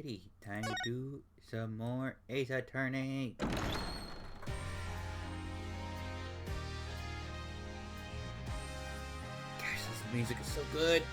Alrighty, time to do some more Ace Attorney. Gosh, this music is so good.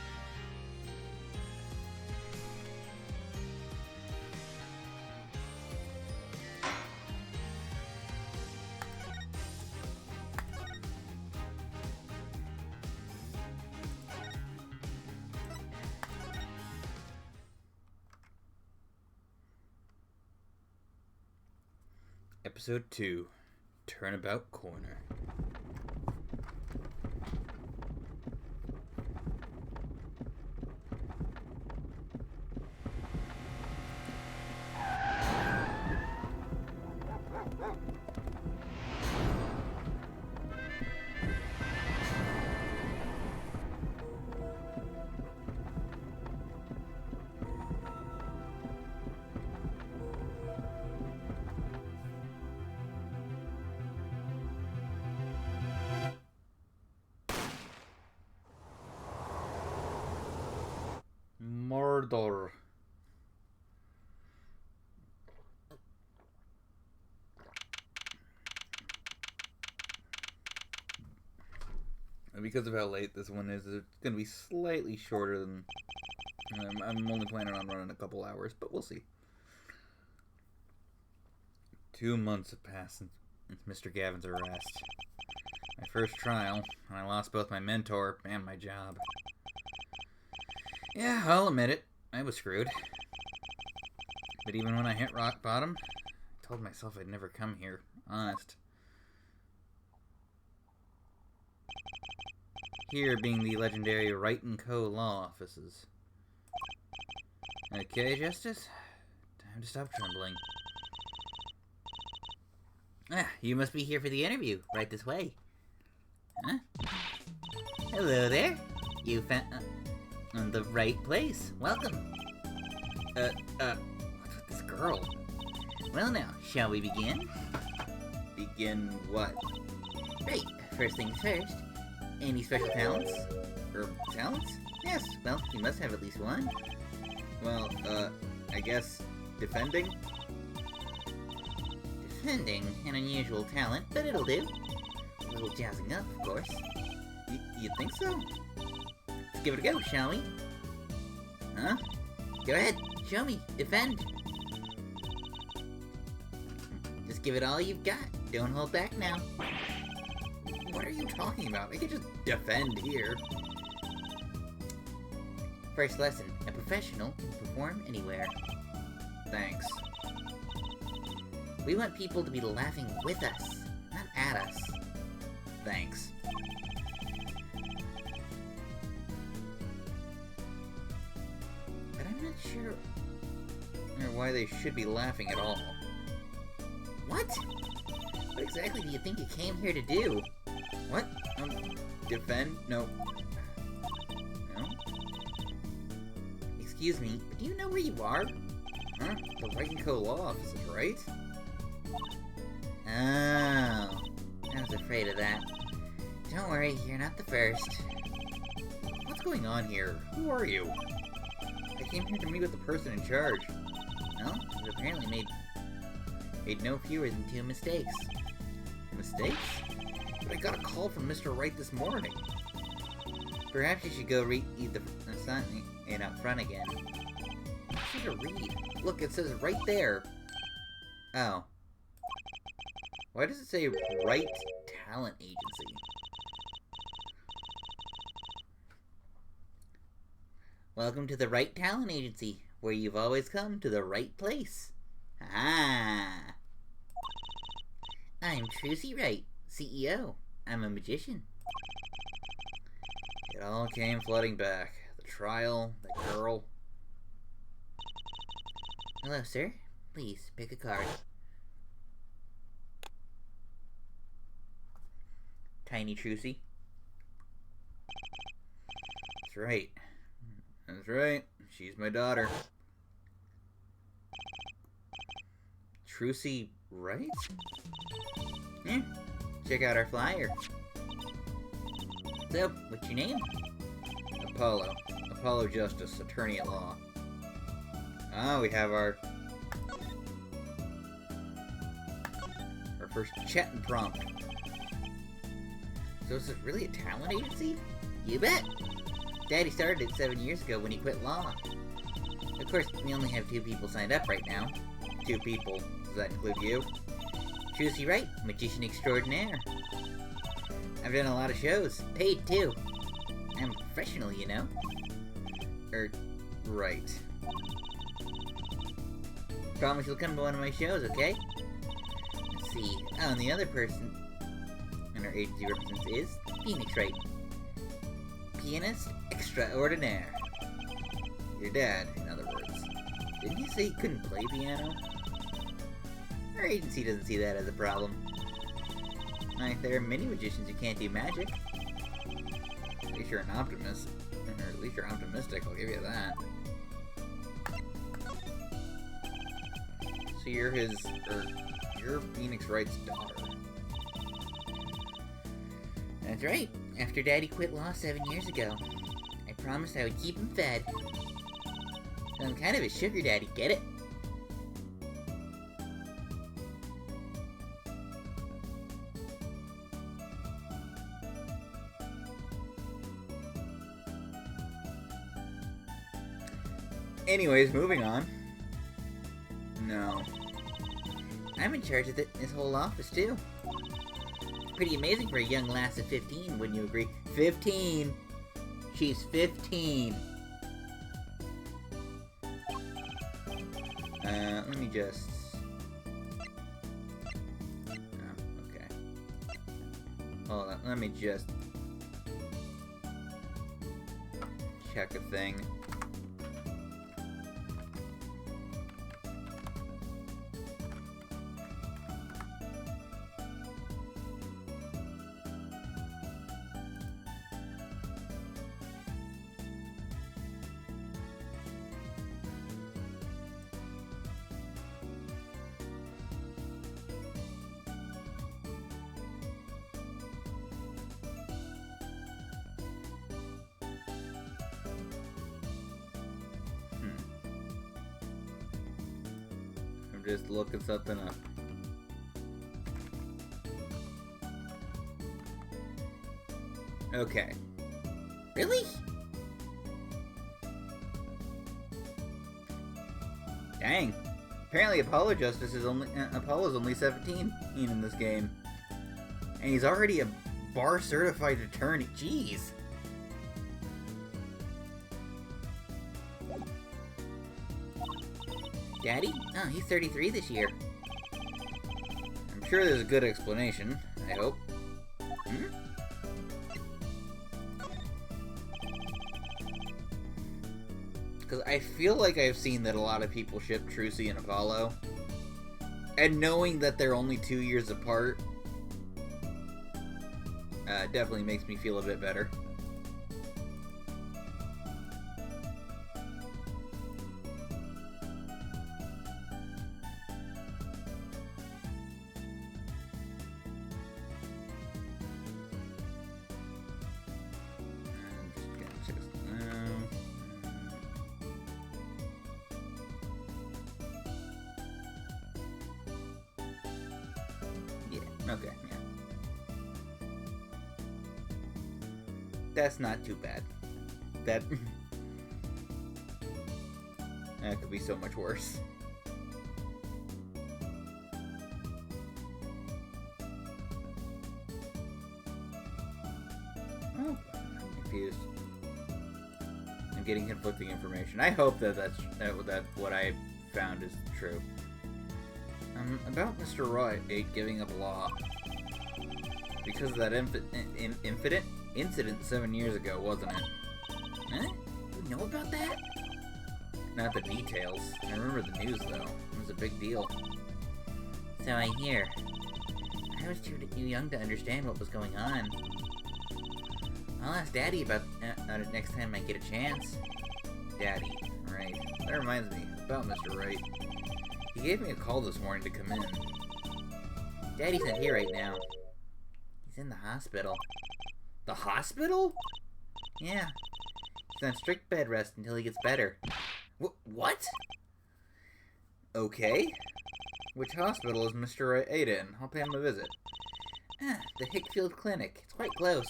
Episode 2, Turnabout Corner. Murder. And because of how late this one is, it's going to be slightly shorter than... I'm only planning on running a couple hours, but we'll see. 2 months have passed since Mr. Gavin's arrest. My first trial, and I lost both my mentor and my job. Yeah, I'll admit it. I was screwed. But even when I hit rock bottom, I told myself I'd never come here. Honest. Here being the legendary Wright & Co. law offices. Okay, Justice. Time to stop trembling. Ah, you must be here for the interview. Right this way. Huh? Hello there. You found... the right place. Welcome. What's with this girl? Well now, shall we begin? Begin what? Right, first things first. Any special talents? Or talents? Yes, well, you must have at least one. Well, I guess defending? Defending, an unusual talent, but it'll do. A little jazzing up, of course. You think so? Let's give it a go, shall we? Huh? Go ahead, show me, defend. Just give it all you've got. Don't hold back now. What are you talking about? I can just defend here. First lesson, a professional can perform anywhere. Thanks. We want people to be laughing with us, not at us. Thanks. But I'm not sure why they should be laughing at all. What? What exactly do you think you came here to do? What? Defend? No. No? Excuse me, but do you know where you are? Huh? The Wright & Co. law offices, right? Oh, I was afraid of that. Don't worry, you're not the first. What's going on here? Who are you? I came here to meet with the person in charge. Well, you apparently made no fewer than 2 mistakes. Mistakes? But I got a call from Mr. Wright this morning. Perhaps you should go read the sign up front again. What should I read? Look, it says right there. Oh. Why does it say Wright Talent Agency? Welcome to the Wright Talent Agency, where you've always come to the right place. Ah. I'm Trucy Wright, CEO. I'm a magician. It all came flooding back. The trial, the girl. Hello, sir. Please, pick a card. Tiny Trucy. That's right. That's right. She's my daughter. Trucy Wright? Yeah. Check out our flyer. So, what's your name? Apollo. Apollo Justice, attorney at law. Ah, we have our first chatting prompt. So is this really a talent agency? You bet! Daddy started it 7 years ago when he quit law. Of course, we only have 2 people signed up right now. 2 people. Does that include you? Trucy Wright, magician extraordinaire. I've done a lot of shows. Paid, too. I'm a professional, you know? Right. Promise you'll come to one of my shows, okay? Let's see. Oh, and the other person in our agency represents is Phoenix Wright. Pianist extraordinaire. Your dad, in other words. Didn't you say he couldn't play piano? Our agency doesn't see that as a problem. There are many magicians who can't do magic. At least you're an optimist. Or at least you're optimistic, I'll give you that. So you're you're Phoenix Wright's daughter. That's right. After Daddy quit law 7 years ago, I promised I would keep him fed. So I'm kind of a sugar daddy, get it? Anyways, moving on. No. I'm in charge of this whole office, too. Pretty amazing for a young lass of 15, wouldn't you agree? 15! She's 15! Let me just... Oh, okay. Hold on, let me just... check a thing. Just looking something up. Okay. Really? Dang. Apparently Apollo's only 17 in this game. And he's already a bar certified attorney. Jeez. Daddy? Oh, he's 33 this year. I'm sure there's a good explanation, I hope. Because I feel like I've seen that a lot of people ship Trucy and Apollo. And knowing that they're only 2 years apart definitely makes me feel a bit better. Okay, yeah. That's not too bad. That could be so much worse. Oh, I'm confused. I'm getting conflicting information. I hope that what I found is true. About Mr. Wright giving up law. Because of that incident 7 years ago, wasn't it? Huh? You know about that? Not the details. I remember the news, though. It was a big deal. So I hear. I was too young to understand what was going on. I'll ask Daddy about it next time I get a chance. Daddy, right. That reminds me, about Mr. Wright. He gave me a call this morning to come in. Daddy's not here right now. He's in the hospital. The hospital? Yeah. He's on strict bed rest until he gets better. What? Okay. Which hospital is Mr. Ada in? I'll pay him a visit. Ah, the Hickfield Clinic. It's quite close.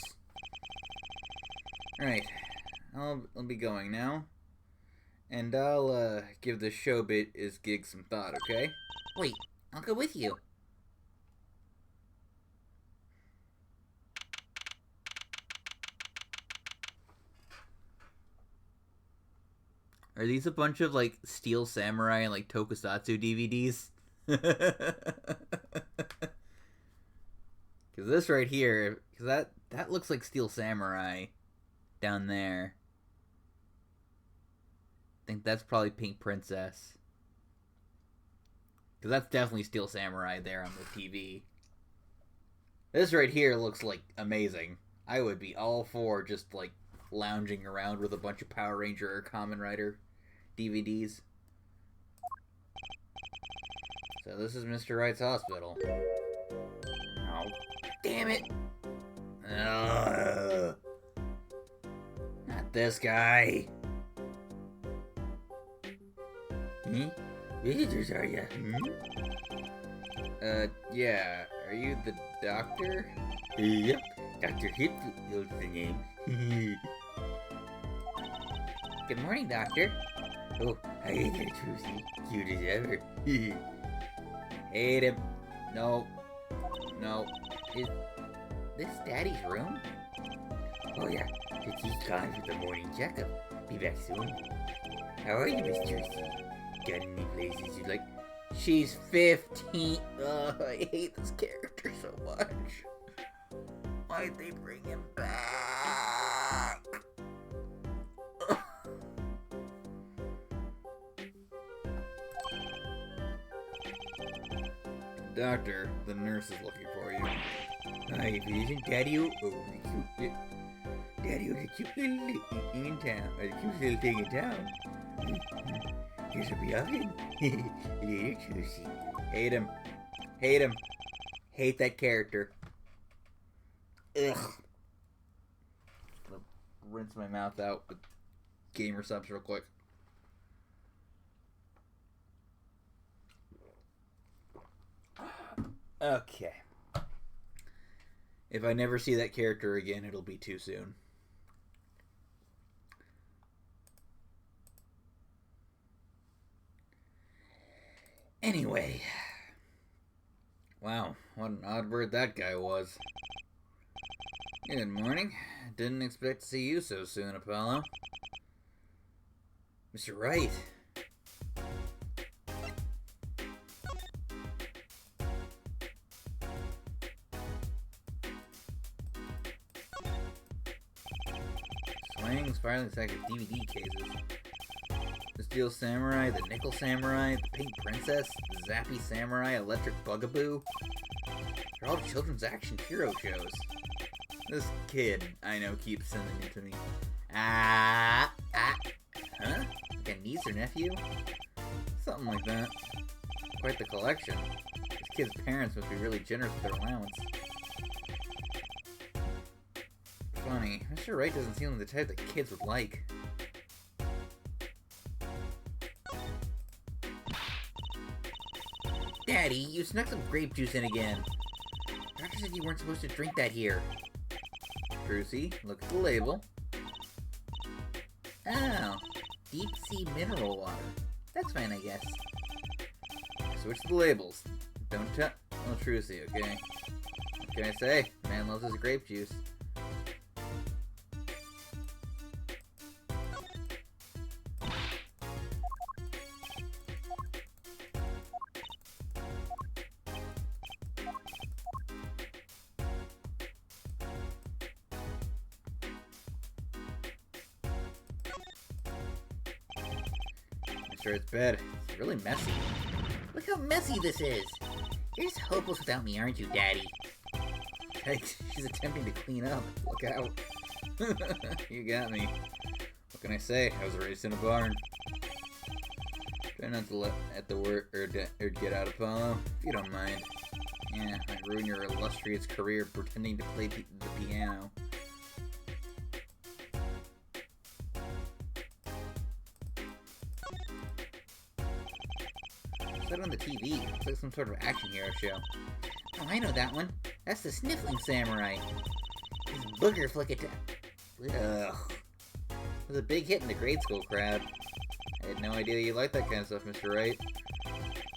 Right. I'll be going now. And I'll, give the show bit is gig some thought, okay? Wait, I'll go with you. Are these a bunch of, like, Steel Samurai and, like, Tokusatsu DVDs? Because this right here, because that looks like Steel Samurai down there. I think that's probably Pink Princess. Because that's definitely Steel Samurai there on the TV. This right here looks, like, amazing. I would be all for just, like, lounging around with a bunch of Power Ranger or Kamen Rider DVDs. So this is Mr. Wright's hospital. Oh, damn it! Not this guy. Visitors, are ya? Yeah. Are you the doctor? Yep. Dr. Hipfield's the name. Good morning, Doctor. Oh, hi there, Trucy. Cute as ever. Hate him. No. No. Is this Daddy's room? Oh, yeah. He's gone for the morning checkup. Be back soon. How are you, Miss Trucy? Got any places you'd like? She's 15. I hate this character so much. Why'd they bring him back? Doctor, the nurse is looking for you. Hi, Vision. Daddy-o. Oh, the cute. Daddy-o, the cute little thing in town. Or the cute little thing in town. Here's a oven. Little Juicy. Hate him. Hate him. Hate that character. Ugh. Gonna rinse my mouth out with gamer subs real quick. Okay. If I never see that character again, it'll be too soon. Anyway. Wow, what an odd bird that guy was. Good morning. Didn't expect to see you so soon, Apollo. Mr. Wright. Swing, spiraling stack of DVD cases. The Steel Samurai, the Nickel Samurai, the Pink Princess, the Zappy Samurai, Electric Bugaboo. They're all children's action hero shows. This kid, I know, keeps sending them to me. Huh? Like a niece or nephew? Something like that. Quite the collection. This kid's parents must be really generous with their allowance. Funny, Mr. Wright doesn't seem like the type that kids would like. Daddy, you snuck some grape juice in again. Doctor said you weren't supposed to drink that here. Trucy, look at the label. Oh, deep sea mineral water. That's fine, I guess. Switch the labels. Don't tell Trucy, okay? What can I say? Man loves his grape juice. It's bad. It's really messy. Look how messy this is. You're just hopeless without me, aren't you, Daddy? Hey, she's attempting to clean up. Look out. You got me. What can I say? I was raised in a barn. Try not to let at the word or get out, Apollo, if you don't mind. Yeah, might ruin your illustrious career pretending to play the piano. on the TV. Looks like some sort of action hero show. Oh, I know that one. That's the Sniffling Samurai. His booger flick attack. Ugh. It was a big hit in the grade school crowd. I had no idea you liked that kind of stuff, Mr. Wright.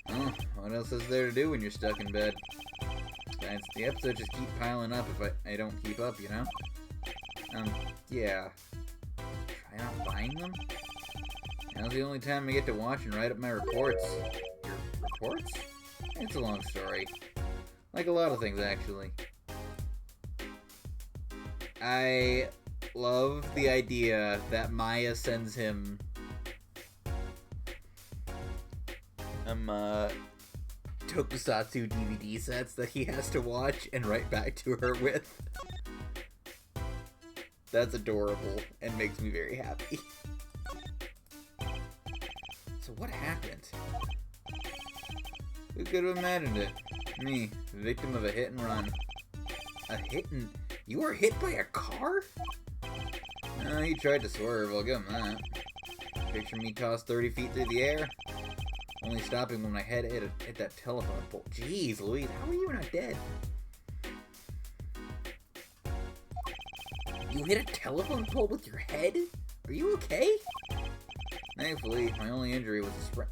Oh, what else is there to do when you're stuck in bed? Besides, the episodes just keep piling up if I don't keep up, you know? Yeah. Try not buying them? Now's the only time I get to watch and write up my reports. Your reports? It's a long story. Like a lot of things, actually. I love the idea that Maya sends him tokusatsu DVD sets that he has to watch and write back to her with. That's adorable and makes me very happy. So what happened? Who could have imagined it? Me, victim of a hit and run. A hit and... You were hit by a car? No, he tried to swerve, I'll give him that. Picture me tossed 30 feet through the air, only stopping when my head hit that telephone pole. Jeez, Louise, how are you not dead? You hit a telephone pole with your head? Are you okay? Thankfully, my only injury was a sprain.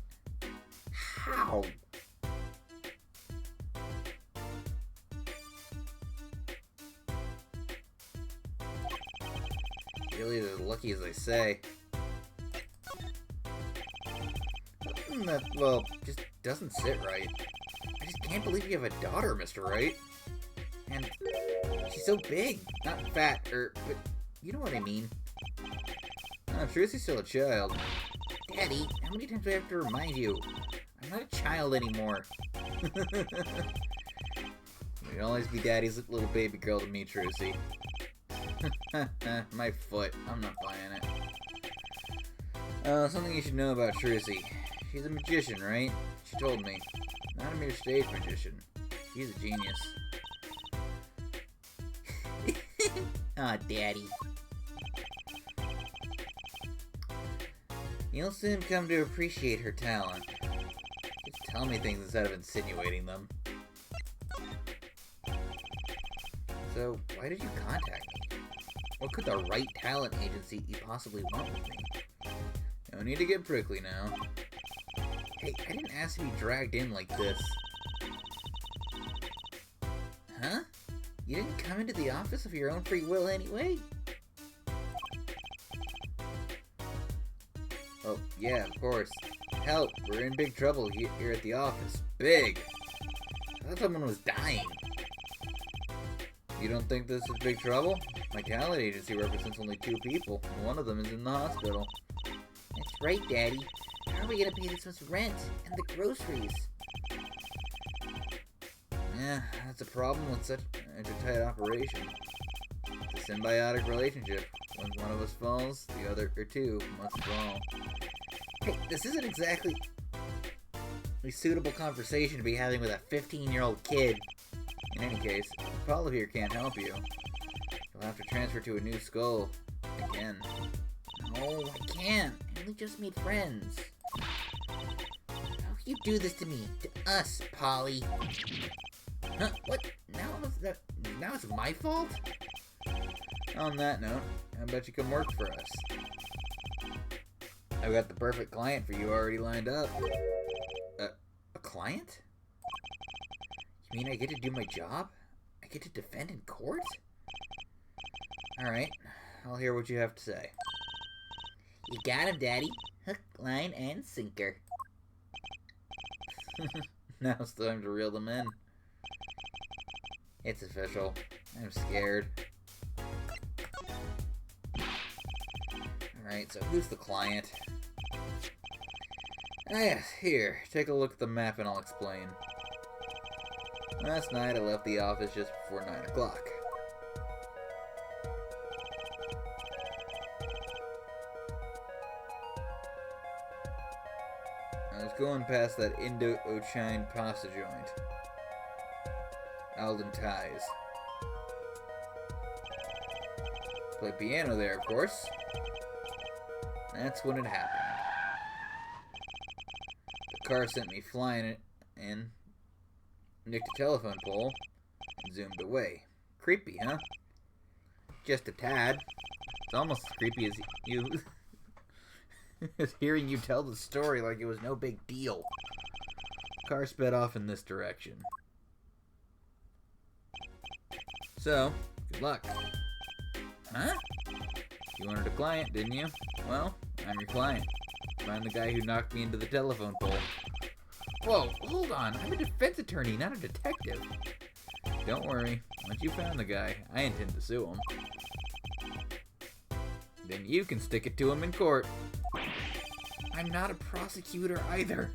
How? Really as lucky as they say. That, well, just doesn't sit right. I just can't believe you have a daughter, Mr. Wright. And she's so big. Not fat, but you know what I mean. Trucy's still a child. Daddy, how many times do I have to remind you? I'm not a child anymore. You'd always be Daddy's little baby girl to me, Trucy. My foot. I'm not buying it. Something you should know about Trucy. She's a magician, right? She told me. Not a mere stage magician. She's a genius. Aw, Daddy. You'll soon come to appreciate her talent. Just tell me things instead of insinuating them. So, why did you contact me? What could the right talent agency you possibly want with me? No need to get prickly now. Hey, I didn't ask to be dragged in like this. Huh? You didn't come into the office of your own free will anyway? Oh, yeah, of course. Help, we're in big trouble here at the office. Big! I thought someone was dying. You don't think this is big trouble? My talent agency represents only 2 people, and one of them is in the hospital. That's right, Daddy. How are we gonna pay this much rent and the groceries? Yeah, that's a problem with such a tight operation. It's a symbiotic relationship. When one of us falls, the other, or 2, must fall. Hey, this isn't exactly a suitable conversation to be having with a 15-year-old kid. In any case, Paula here can't help you. You'll have to transfer to a new school. Again. No, I can't. I only just made friends. How can you do this to me? To us, Polly. Huh? What? Now it's my fault? On that note, how about you come work for us? I've got the perfect client for you already lined up. A client? You mean I get to do my job? I get to defend in court? Alright, I'll hear what you have to say. You got him, Daddy. Hook, line, and sinker. Now it's time to reel them in. It's official. I'm scared. Alright, so who's the client? Ah yes, here, take a look at the map and I'll explain. Last night I left the office just before 9 o'clock. I was going past that Indo-Ochine pasta joint. Alden Ties. Play piano there, of course. That's when it happened. The car sent me flying and nicked a telephone pole and zoomed away. Creepy, huh? Just a tad. It's almost as creepy as you as hearing you tell the story like it was no big deal. Car sped off in this direction. So, good luck. Huh? You wanted a client, didn't you? Well, I'm your client. Find the guy who knocked me into the telephone pole. Whoa, hold on. I'm a defense attorney, not a detective. Don't worry. Once you found the guy, I intend to sue him. Then you can stick it to him in court. I'm not a prosecutor either.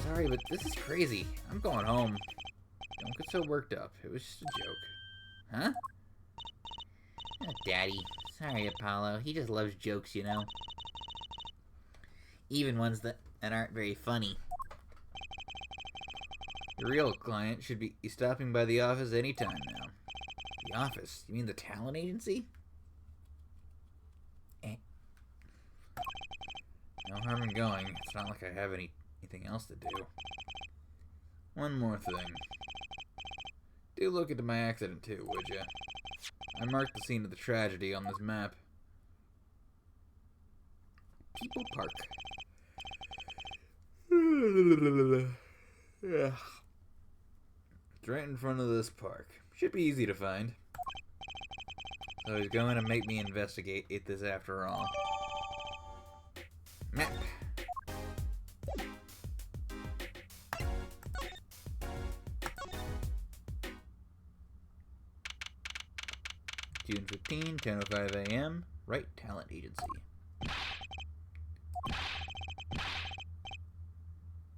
Sorry, but this is crazy. I'm going home. Don't get so worked up. It was just a joke. Huh? Oh, Daddy. Sorry, Apollo. He just loves jokes, you know. Even ones that aren't very funny. The real client should be stopping by the office anytime now. The office? You mean the talent agency? No harm in going. It's not like I have anything else to do. One more thing. Do look into my accident too, would ya? I marked the scene of the tragedy on this map. People Park. Yeah. It's right in front of this park. Should be easy to find. So he's going to make me investigate this after all. Map. June 15, 10:05 a.m. Right Talent Agency.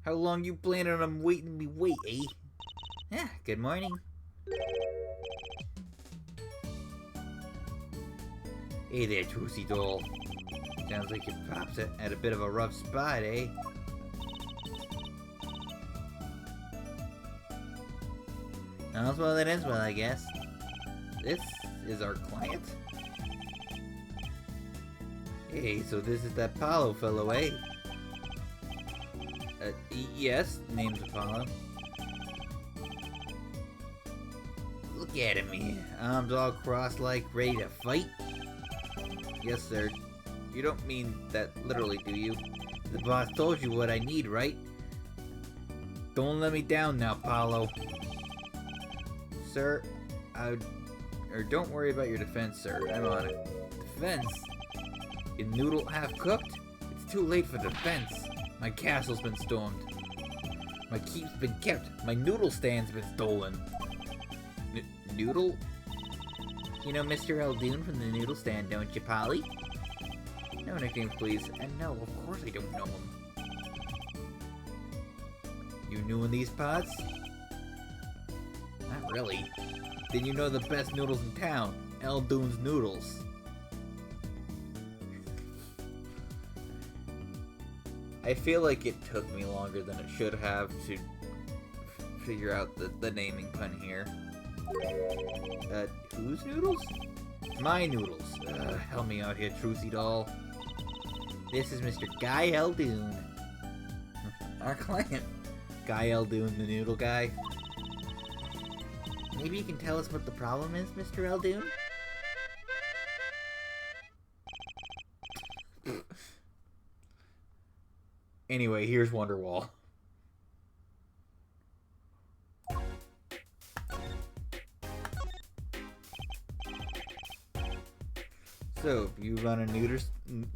How long you planning on waiting me wait, eh? Yeah, good morning. Hey there, Trucy doll. Sounds like your pop's at a bit of a rough spot, eh? All's well that ends well, I guess. This is our client? Hey, so this is that Apollo fellow, eh? Yes, name's Apollo. Look at him, arms all crossed like ready to fight? Yes, sir. You don't mean that literally, do you? The boss told you what I need, right? Don't let me down now, Apollo. Sir, don't worry about your defense, sir. I'm on it. Defense? Your noodle half cooked? It's too late for defense. My castle's been stormed. My keep's been kept. My noodle stand's been stolen. Noodle? You know Mr. Eldoon from the noodle stand, don't you, Polly? No nicknames, please. And no, of course I don't know him. You new in these pods? Not really. Then you know the best noodles in town. Eldoon's Noodles. I feel like it took me longer than it should have to figure out the naming pun here. Whose noodles? My noodles. Help me out here, Trucy doll. This is Mr. Guy Eldoon. Our client. Guy Eldoon, the noodle guy. Maybe you can tell us what the problem is, Mr. Eldoon? Anyway, here's Wonderwall. So, you run a noodle stand,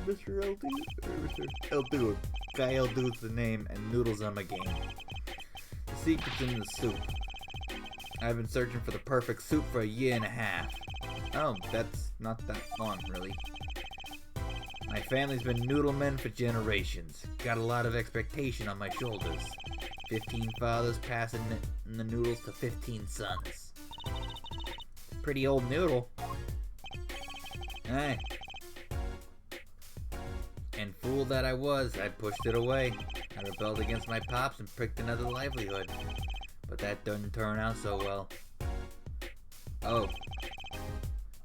Mr. Eldoon? Or Mr. Eldoon? Guy Eldoon's the name, and noodles on my game. The secret's in the soup. I've been searching for the perfect soup for 1.5 years. Oh, that's not that long, really. My family's been noodle men for generations. Got a lot of expectation on my shoulders. 15 fathers passing the noodles to 15 sons. Pretty old noodle. Hey. And fool that I was, I pushed it away. I rebelled against my pops and pricked another livelihood. But that didn't turn out so well. Oh.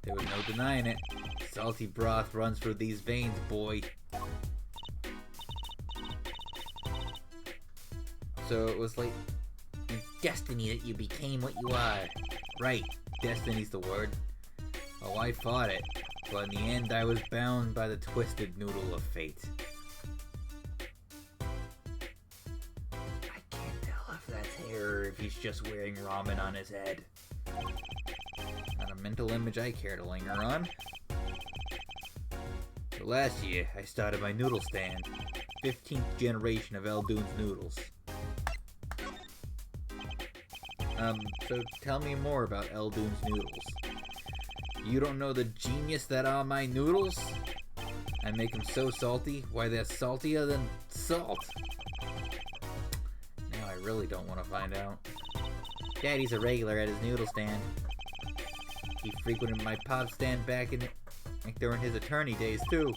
There was no denying it. Salty broth runs through these veins, boy. So it was like your destiny that you became what you are. Right, destiny's the word. Oh, I fought it, but in the end I was bound by the twisted noodle of fate. I can't tell if that's hair or if he's just wearing ramen on his head. Not a mental image I care to linger on. So last year, I started my noodle stand. 15th generation of Eldoon's noodles. So tell me more about Eldoon's noodles. You don't know the genius that are my noodles? I make them so salty, why they're saltier than salt. Now I really don't want to find out. Daddy's a regular at his noodle stand. He frequented my pop stand back in like during his attorney days too.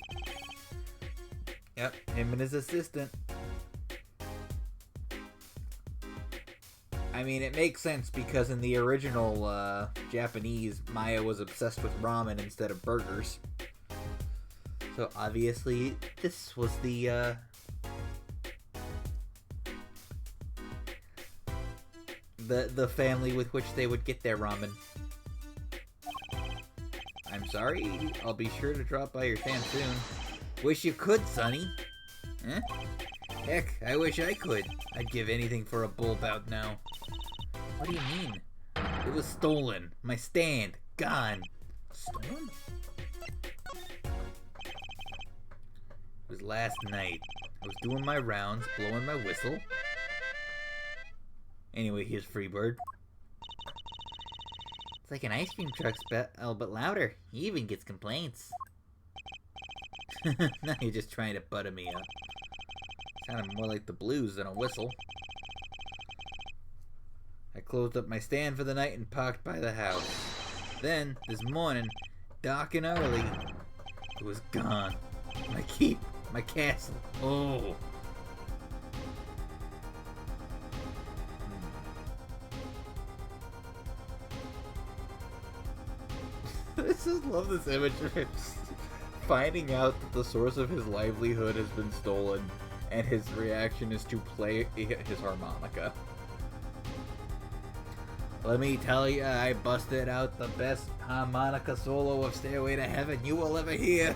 Yep, him and his assistant. I mean, it makes sense because in the original Japanese, Maya was obsessed with ramen instead of burgers. So obviously, this was the family with which they would get their ramen. I'm sorry, I'll be sure to drop by your stand soon. Wish you could, Sonny. Huh? Heck, I wish I could. I'd give anything for a bull bout now. What do you mean? It was stolen. My stand. Gone. Stolen? It was last night. I was doing my rounds, blowing my whistle. Anyway, here's Freebird. It's like an ice cream truck but louder. He even gets complaints. Now you're just trying to butter me up. Sounded more like the blues than a whistle. I closed up my stand for the night and parked by the house. Then, this morning, dark and early, it was gone. My keep, my castle. Oh. I just love this image of him finding out that the source of his livelihood has been stolen, and his reaction is to play his harmonica. Let me tell you, I busted out the best harmonica solo of Stairway to Heaven you will ever hear.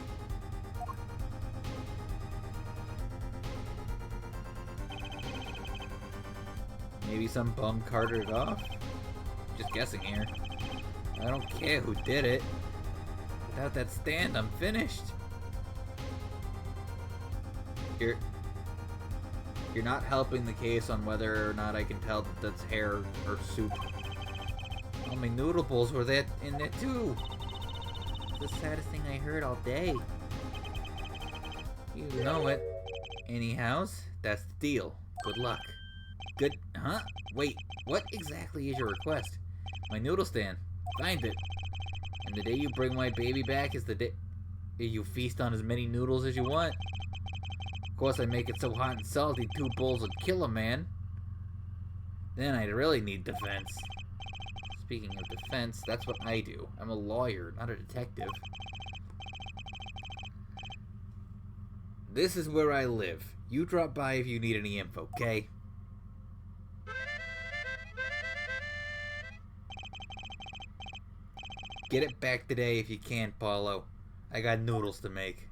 Maybe some bum carted it off? Just guessing here. I don't care who did it. Without that stand, I'm finished. You're not helping the case on whether or not I can tell that that's hair or soup. All my noodle bowls were in there too. The saddest thing I heard all day. You know it. Anyhows, that's the deal. Good luck. Good, huh? Wait, what exactly is your request? My noodle stand. Find it. And the day you bring my baby back is the day you feast on as many noodles as you want. Of course, I make it so hot and salty 2 bowls would kill a man. Then I'd really need defense. Speaking of defense, that's what I do. I'm a lawyer, not a detective. This is where I live. You drop by if you need any info, okay? Get it back today if you can, Paulo. I got noodles to make.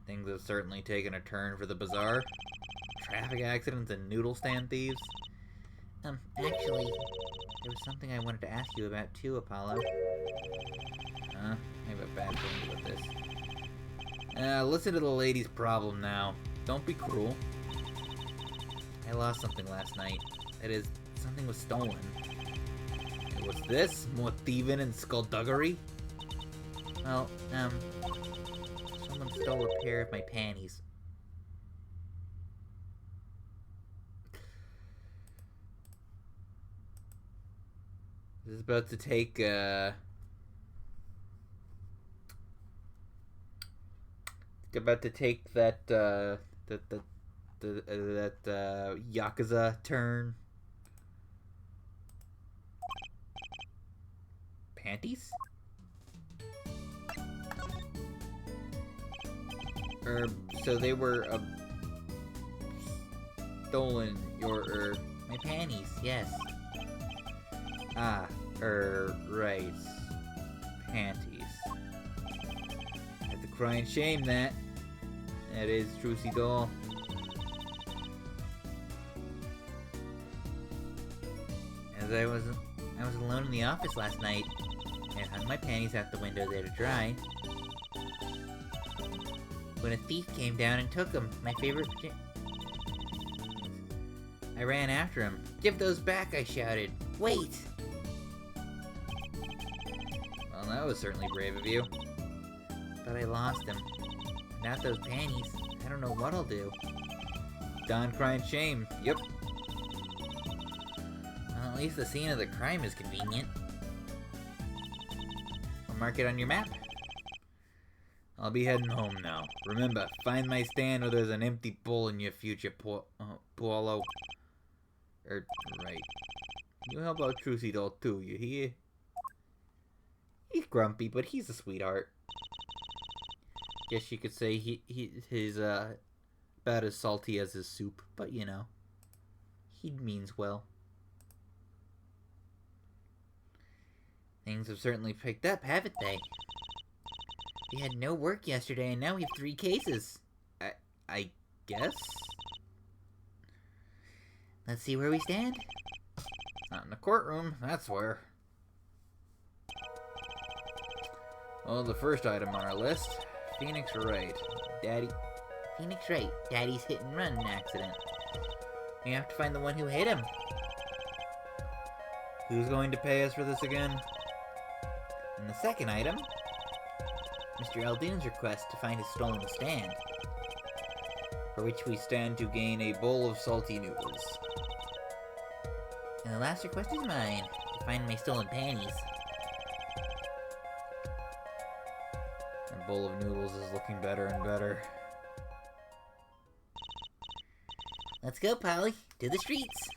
Things have certainly taken a turn for the bazaar. Traffic accidents and noodle stand thieves. Actually, there was something I wanted to ask you about too, Apollo. I have a bad feeling about this. Listen to the lady's problem now. Don't be cruel. I lost something last night. That is, something was stolen. What's this? More thieving and skullduggery? Well, someone stole a pair of my panties. This is about to take, that, Yakuza turn. Panties? So they were stolen your, my panties, yes. Ah, right. Panties. I have to cry and shame that. That is Trucy Doll. As I was alone in the office last night. I hung my panties out the window there to dry. When a thief came down and took them, my favorite I ran after him. "Give those back," I shouted. "Wait!" Well, that was certainly brave of you. But I lost him. Without those panties, I don't know what I'll do. Don crying shame. Yep. Well, at least the scene of the crime is convenient. I'll mark it on your map. I'll be heading home now. Remember, find my stand or there's an empty bowl in your future, Paulo. Right. You help out Trucy Doll too, you hear? He's grumpy, but he's a sweetheart. Guess you could say he's about as salty as his soup, but you know. He means well. Things have certainly picked up, haven't they? We had no work yesterday, and now we have 3 cases. I guess? Let's see where we stand. Not in the courtroom, that's where. Well, the first item on our list, Phoenix Wright. Phoenix Wright, Daddy's hit and run accident. We have to find the one who hit him. Who's going to pay us for this again? And the second item, Mr. Aldoon's request to find his stolen stand, for which we stand to gain a bowl of salty noodles. And the last request is mine, to find my stolen panties. Our bowl of noodles is looking better and better. Let's go, Polly, to the streets!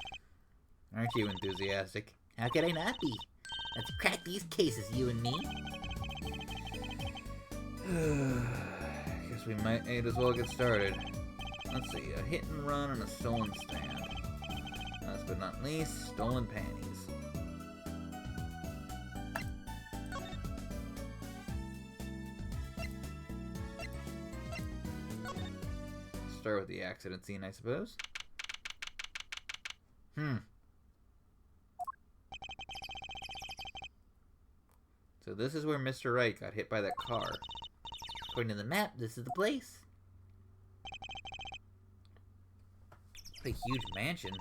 Aren't you enthusiastic? How could I not be? Let's crack these cases, you and me. Guess we might as well get started. Let's see, a hit and run and a stolen stand. Last but not least, stolen panties. Start with the accident scene, I suppose. So this is where Mr. Wright got hit by that car. According to the map, this is the place. What a huge mansion.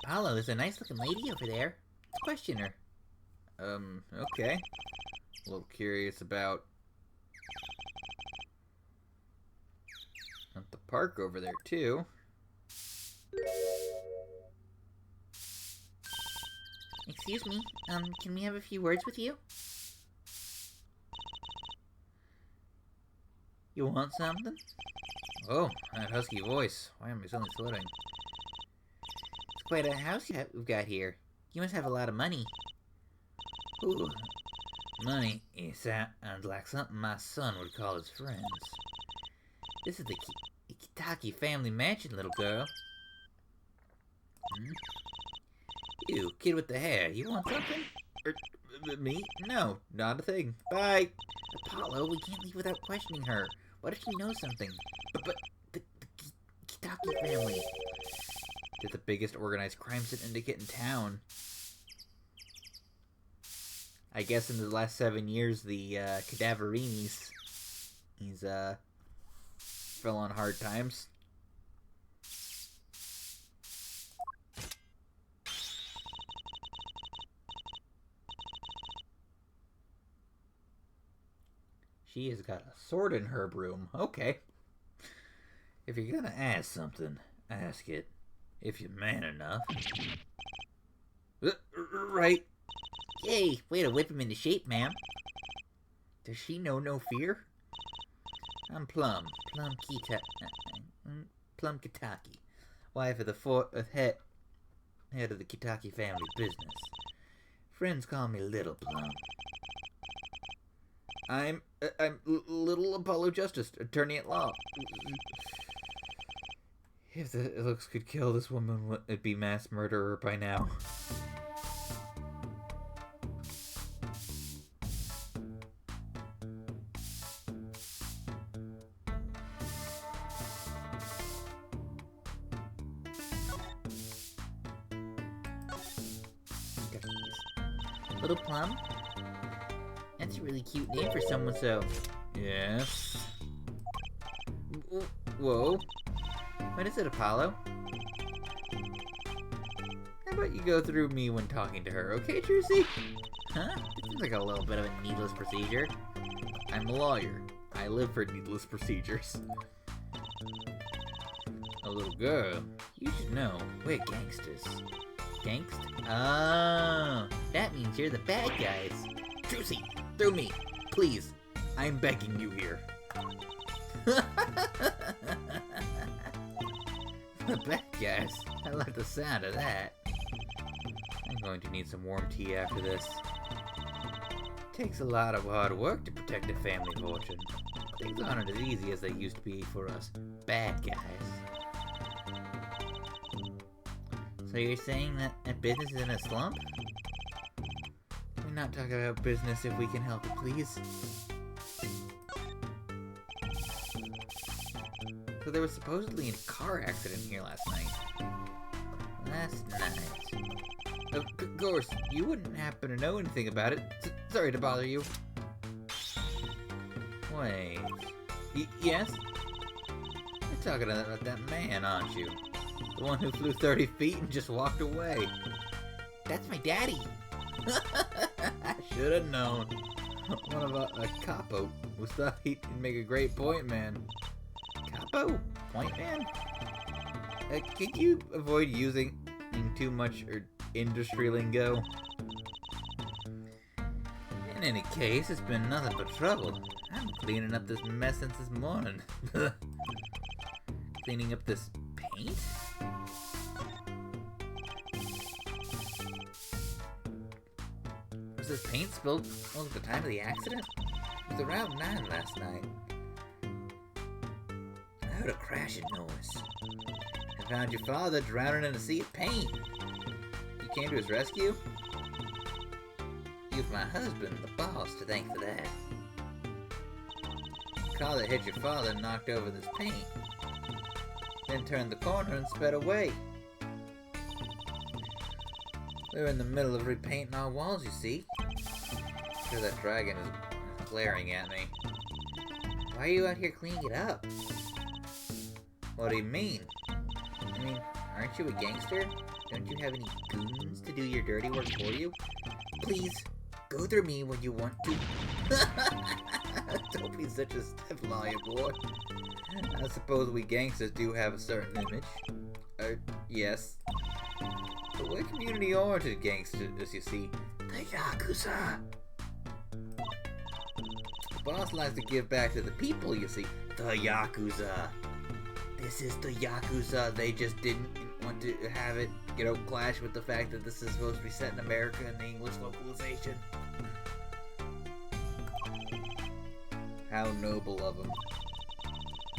Apollo, there's a nice looking lady over there. Let's question her. Okay. A little curious about the park over there, too. Excuse me, can we have a few words with you? You want something? Oh, that husky voice. Why am I suddenly sweating? It's quite a house we've got here. You must have a lot of money. Ooh, money? It sounds like something my son would call his friends. This is the Kitaki family mansion, little girl. You, kid with the hair, you want something? Me? No, not a thing. Bye! Apollo, we can't leave without questioning her. What if she knows something? But the Kitaki family. They're the biggest organized crime syndicate in town. I guess in the last 7 years, the Cadaverinis, he's fell on hard times. She has got a sword in her broom. Okay. If you're gonna ask something, ask it. If you're man enough. Right. Hey, way to whip him into shape, ma'am. Does she know no fear? I'm Plum Kitaki, wife of the head of the Kitaki family business. Friends call me Little Plum. I'm Little Apollo Justice, attorney at law. If the looks could kill, this woman would be mass murderer by now. Little Plum? That's a really cute name for someone so... Yes? Whoa. What is it, Apollo? How about you go through me when talking to her, okay, Trucy? Huh? It seems like a little bit of a needless procedure. I'm a lawyer. I live for needless procedures. A little girl. You should know, we're gangsters. Gangst? Oh, that means you're the bad guys. Trucy, through me, please. I'm begging you here. The bad guys? I like the sound of that. I'm going to need some warm tea after this. Takes a lot of hard work to protect a family fortune. Things aren't as easy as they used to be for us bad guys. So you're saying that business is in a slump? We're not talking about business if we can help it, please. So there was supposedly a car accident here last night. Last night. Of course, you wouldn't happen to know anything about it. Sorry to bother you. Wait. Yes? You're talking about that man, aren't you? The one who flew 30 feet and just walked away. That's my daddy. I should have known. One of a capo who thought he'd make a great point man. Capo? Point man? Could you avoid using too much industry lingo? In any case, it's been nothing but trouble. I'm cleaning up this mess since this morning. Cleaning up this paint? Was this paint spilled at the time of the accident? It was around 9 last night. I heard a crashing noise. I found your father drowning in a sea of paint. You came to his rescue? You've my husband, the boss, to thank for that. The car that hit your father knocked over this paint, then turned the corner and sped away. We were in the middle of repainting our walls, you see. Sure, that dragon is glaring at me. Why are you out here cleaning it up? What do you mean? I mean, aren't you a gangster? Don't you have any goons to do your dirty work for you? Please, go through me when you want to. Don't be such a stiff lawyer, boy. I suppose we gangsters do have a certain image. Yes. But we're community-oriented gangsters, as you see. The Yakuza! The boss likes to give back to the people, you see. The Yakuza! This is the Yakuza. They just didn't want to have it, clash with the fact that this is supposed to be set in America in the English localization. How noble of them.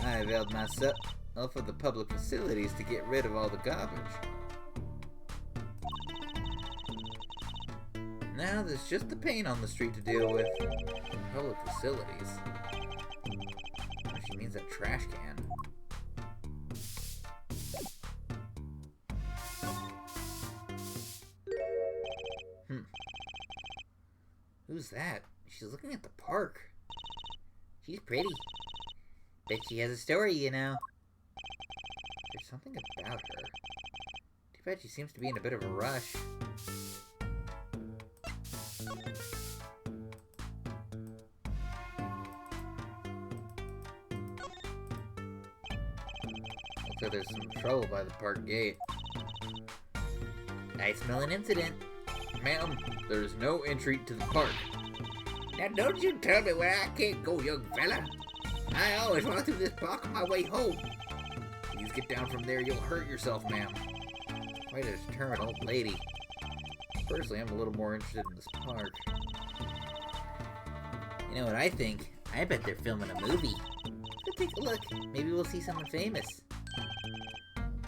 I availed myself of the public facilities to get rid of all the garbage. Now there's just the paint on the street to deal with. Public facilities. Oh, she means a trash can. Who's that? She's looking at the park. She's pretty. Bet she has a story, you know. There's something about her. Too bad she seems to be in a bit of a rush. Looks like there's some trouble by the park gate. I smell an incident. Ma'am, there is no entry to the park. Now don't you tell me where I can't go, young fella. I always walk through this park on my way home. Please get down from there, you'll hurt yourself, ma'am. Quite a determined old lady. Personally, I'm a little more interested in this park. You know what I think? I bet they're filming a movie. Let's take a look. Maybe we'll see someone famous.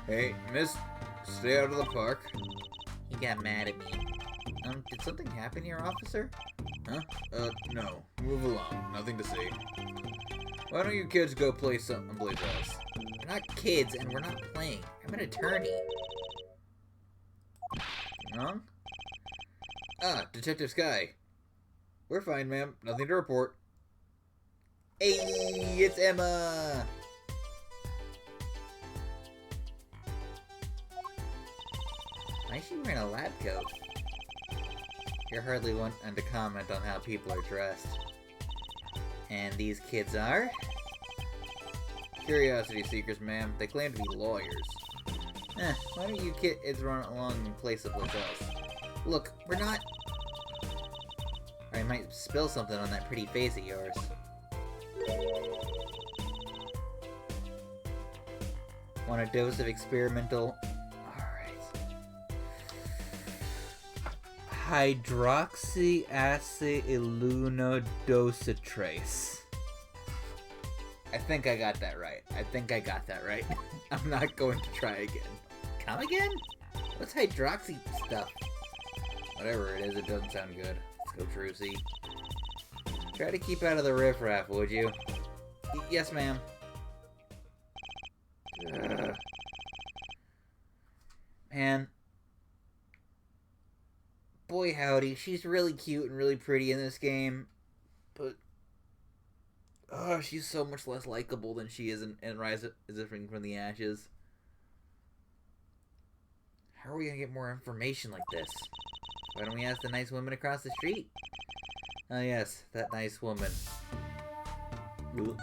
Hey, miss, stay out of the park. He got mad at me. Did something happen here, officer? Huh? No. Move along. Nothing to see. Why don't you kids go play someplace else? We're not kids, and we're not playing. I'm an attorney. Wrong? Ah, Detective Sky. We're fine, ma'am. Nothing to report. Hey, it's Emma! Why is she wearing a lab coat? You're hardly one to comment on how people are dressed. And these kids are? Curiosity seekers, ma'am. They claim to be lawyers. Why don't you kids run along and play someplace else? Look, we're not... Or I might spill something on that pretty face of yours. Want a dose of experimental... hydroxyacetylunodositrace. I think I got that right. I'm not going to try again. Come again? What's hydroxy stuff? Whatever it is, it doesn't sound good. Let's go, Trucy. Try to keep out of the riffraff, would you? Yes, ma'am. Man. Boy howdy, she's really cute and really pretty in this game, but oh, she's so much less likable than she is in Rise from the Ashes. How are we gonna get more information like this? Why don't we ask the nice woman across the street? Oh yes, that nice woman. Ooh.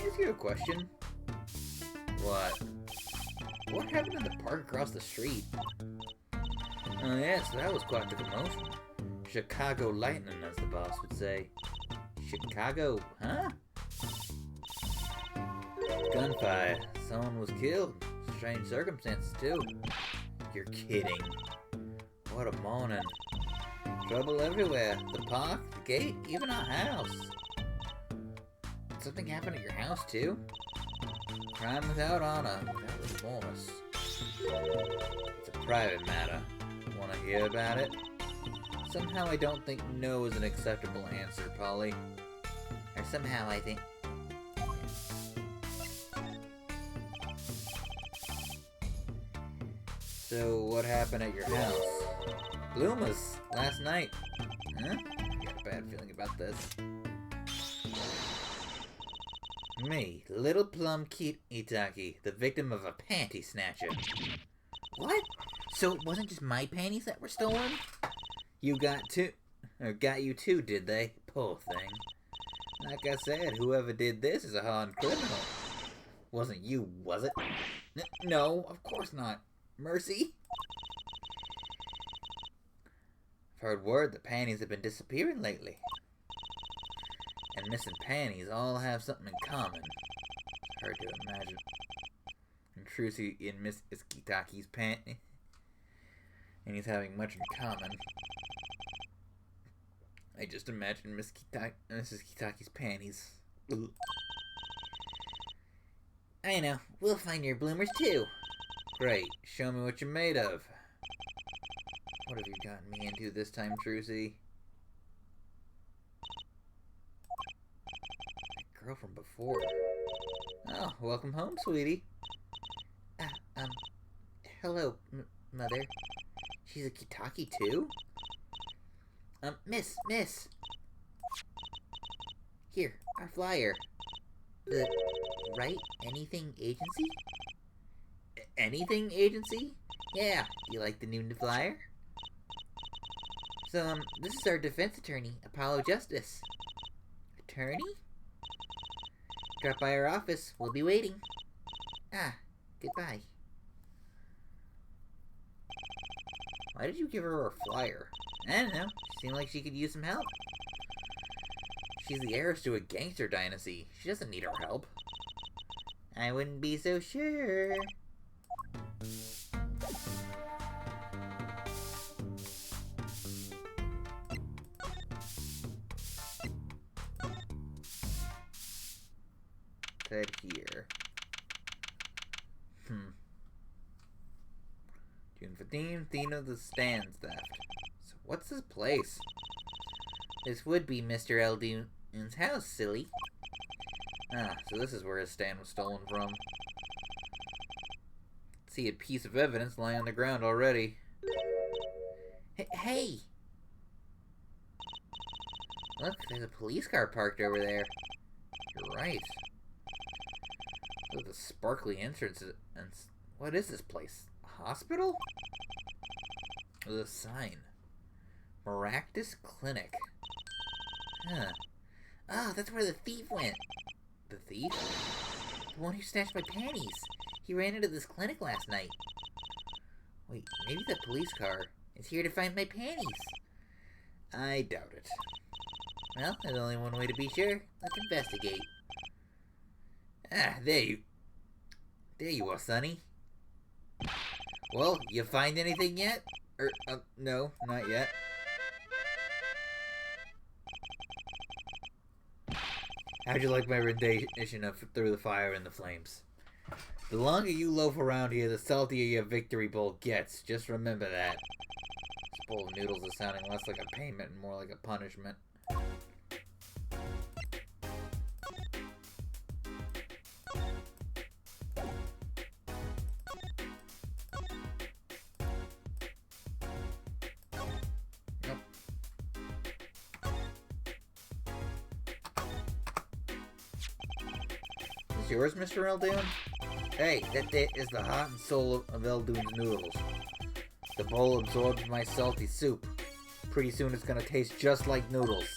Ask you a question. What happened in the park across the street? Oh yes, that was quite the commotion. Chicago lightning, as the boss would say. Chicago, huh? Gunfire. Someone was killed. Strange circumstances, too. You're kidding. What a morning. Trouble everywhere. The park, the gate, even our house. Something happened at your house, too? Crime without honor, without remorse. It's a private matter. Want to hear about it? Somehow I don't think no is an acceptable answer, Polly. Or somehow I think... So, what happened at your house? Bloomas, last night. Huh? I got a bad feeling about this. Me, Little Plum Itaki, the victim of a panty snatcher. What? So it wasn't just my panties that were stolen? You got you too, did they? Poor thing. Like I said, whoever did this is a hardened criminal. Wasn't you, was it? No, of course not. Mercy? I've heard word that panties have been disappearing lately. And missing panties all have something in common. It's hard to imagine. And Trucy in Miss Kitaki's panty. And he's having much in common. I just imagine Mrs. Kitaki's panties. Ugh. I know. We'll find your bloomers too. Great. Show me what you're made of. What have you gotten me into this time, Trucy? That girl from before. Oh, welcome home, sweetie. Hello, Mother. She's a Kitaki too? Miss. Here, our flyer. The Right Anything Agency? Anything Agency? Yeah, do you like the new flyer? So, this is our defense attorney, Apollo Justice. Attorney? Drop by our office, we'll be waiting. Goodbye. Why did you give her a flyer? I don't know, she seemed like she could use some help. She's the heiress to a gangster dynasty. She doesn't need our help. I wouldn't be so sure. head here. June 15th, theme of the Stan's theft. So what's this place? This would be Mr. Eldoon's house, silly. Ah, so this is where his stand was stolen from. See a piece of evidence lying on the ground already. Hey! Look, there's a police car parked over there. You're right. Look at the sparkly entrance. And what is this place? A hospital? With a sign. Maractus Clinic. Huh. Ah, that's where the thief went. The thief? The one who snatched my panties. He ran into this clinic last night. Wait, maybe the police car is here to find my panties. I doubt it. Well, there's only one way to be sure. Let's investigate. Ah, there you are, Sonny. Well, you find anything yet? No, not yet. How'd you like my rendition of Through the Fire and the Flames? The longer you loaf around here, the saltier your victory bowl gets. Just remember that. This bowl of noodles is sounding less like a payment and more like a punishment. Is yours, Mr. Eldoon? Hey, that is the heart and soul of Eldoon's noodles. The bowl absorbs my salty soup. Pretty soon it's gonna taste just like noodles.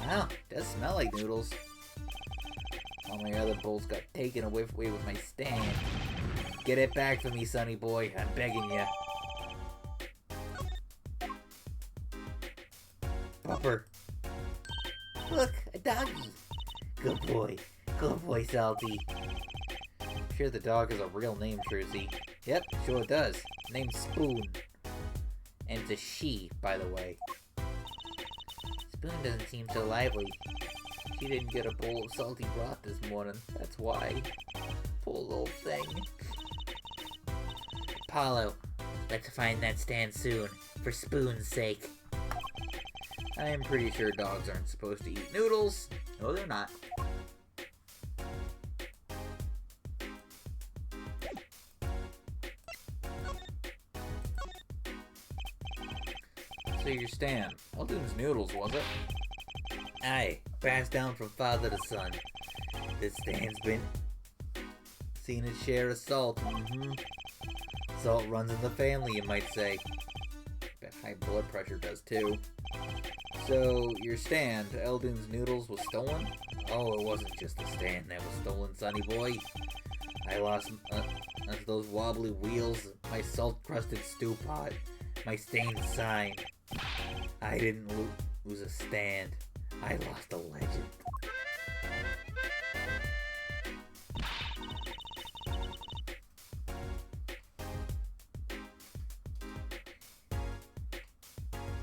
Wow, it does smell like noodles. All my other bowls got taken away with my stand. Get it back for me, sonny boy. I'm begging ya. Pupper. Look, a doggy. Good boy. Good boy, Salty. I'm sure the dog has a real name, Trucy. Yep, sure it does. Name's Spoon. And it's a she, by the way. Spoon doesn't seem so lively. She didn't get a bowl of salty broth this morning. That's why. Poor little thing. Apollo, let's find that stand soon, for Spoon's sake. I'm pretty sure dogs aren't supposed to eat noodles. No, they're not. So your stand. Eldoon's noodles, was it? Aye, passed down from father to son. This stand's been seen its share of salt. Salt runs in the family, you might say. Bet high blood pressure does too. So, your stand, Eldoon's noodles, was stolen? Oh, it wasn't just the stand that was stolen, sonny boy. I lost those wobbly wheels, my salt-crusted stew pot, my stained sign. I didn't lose a stand. I lost a legend.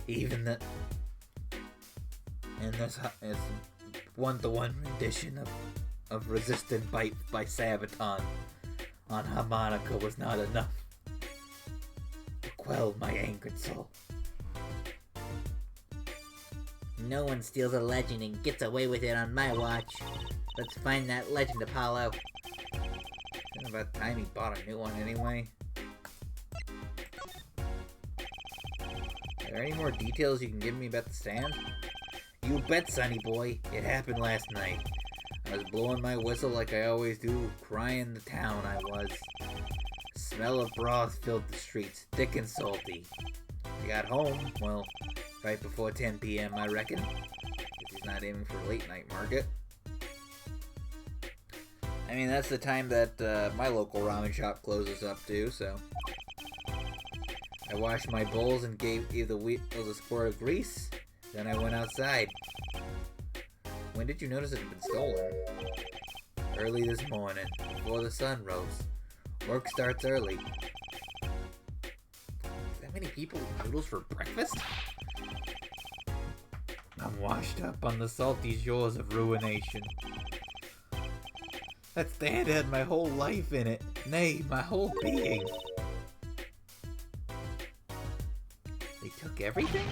Even the... And this is one-to-one rendition of Resistant Bite by Sabaton on harmonica was not enough to quell my angered soul. No one steals a legend and gets away with it on my watch. Let's find that legend, Apollo. It's about time he bought a new one anyway. Are there any more details you can give me about the stand? You bet, sonny boy. It happened last night. I was blowing my whistle like I always do, crying the town I was. The smell of broth filled the streets, thick and salty. I got home, well, right before 10 p.m. I reckon. If he's not aiming for late night market. I mean, that's the time that my local ramen shop closes up too, so. I washed my bowls and gave the wheels a squirt of grease. Then I went outside. When did you notice it had been stolen? Early this morning, before the sun rose. Work starts early. That many people eat noodles for breakfast? I'm washed up on the salty shores of ruination. That stand had my whole life in it. Nay, my whole being. They took everything?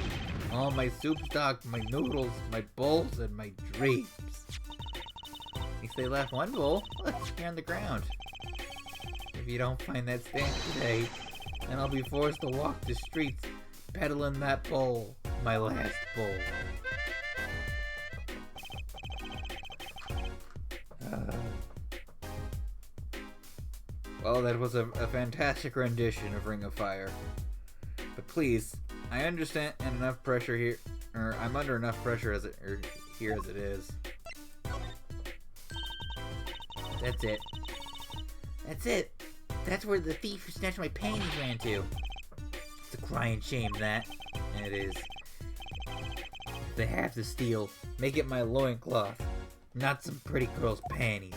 All my soup stock, my noodles, my bowls, and my dreams. At least they left one bowl. Look, here on the ground. If you don't find that stand today, then I'll be forced to walk the streets peddling that bowl. My last bowl. Well, that was a fantastic rendition of Ring of Fire. But please, I understand enough pressure here, or I'm under enough pressure here as it is. That's it. That's it. That's where the thief who snatched my panties ran to. It's a crying shame, that. And it is. If they have to steal, make it my loincloth, not some pretty girl's panties.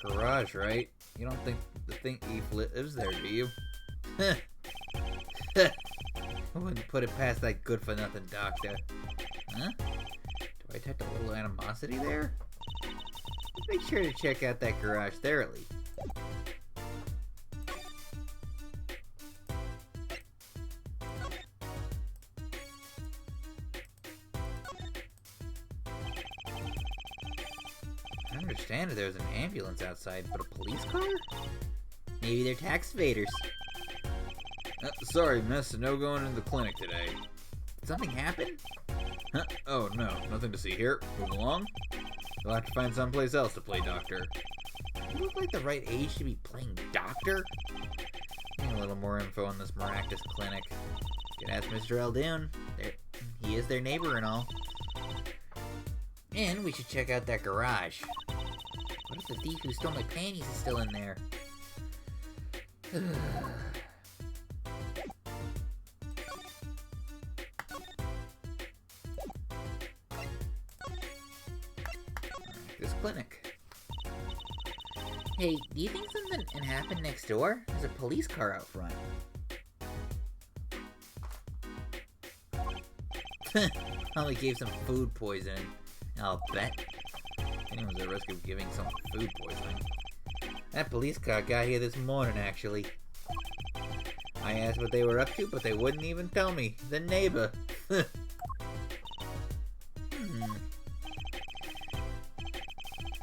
Garage, right? You don't think the thief lives there, do you? I wouldn't put it past that good-for-nothing doctor. Huh? Do I detect a little animosity there? Make sure to check out that garage thoroughly. I understand that there's an ambulance outside, but a police car? Maybe they're tax evaders. Sorry, miss. No going into the clinic today. Did something happen? Huh? Oh, no. Nothing to see here. Move along. You'll have to find someplace else to play doctor. You look like the right age to be playing doctor? Need a little more info on this miraculous clinic. You can ask Mr. Eldoon. He is their neighbor and all. And we should check out that garage. What if the thief who stole my panties is still in there? This clinic. Hey, do you think something happened next door? There's a police car out front. Probably gave some food poisoning. I'll bet. Anyone's at risk of giving someone food poisoning. That police car got here this morning, actually. I asked what they were up to, but they wouldn't even tell me. The neighbor.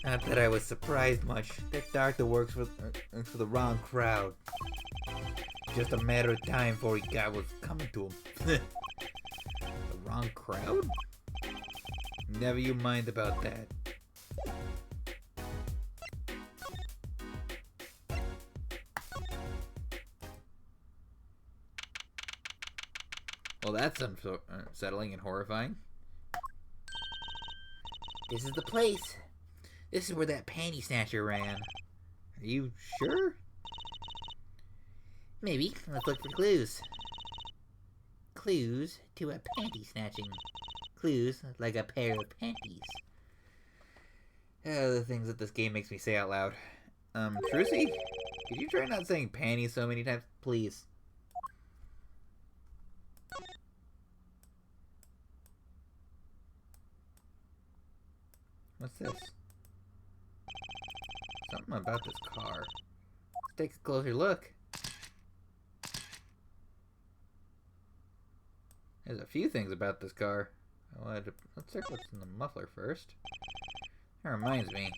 Not that I was surprised much. That doctor works for the wrong crowd. Just a matter of time before he got what's coming to him. The wrong crowd? Never you mind about that. Well, that's unsettling and horrifying. This is the place. This is where that panty snatcher ran. Are you sure? Maybe. Let's look for clues. Clues to a panty snatching. Clues like a pair of panties. The things that this game makes me say out loud. Trucy? Could you try not saying panties so many times, please? What's this? Something about this car. Let's take a closer look. There's a few things about this car. Let's check what's in the muffler first. That reminds me.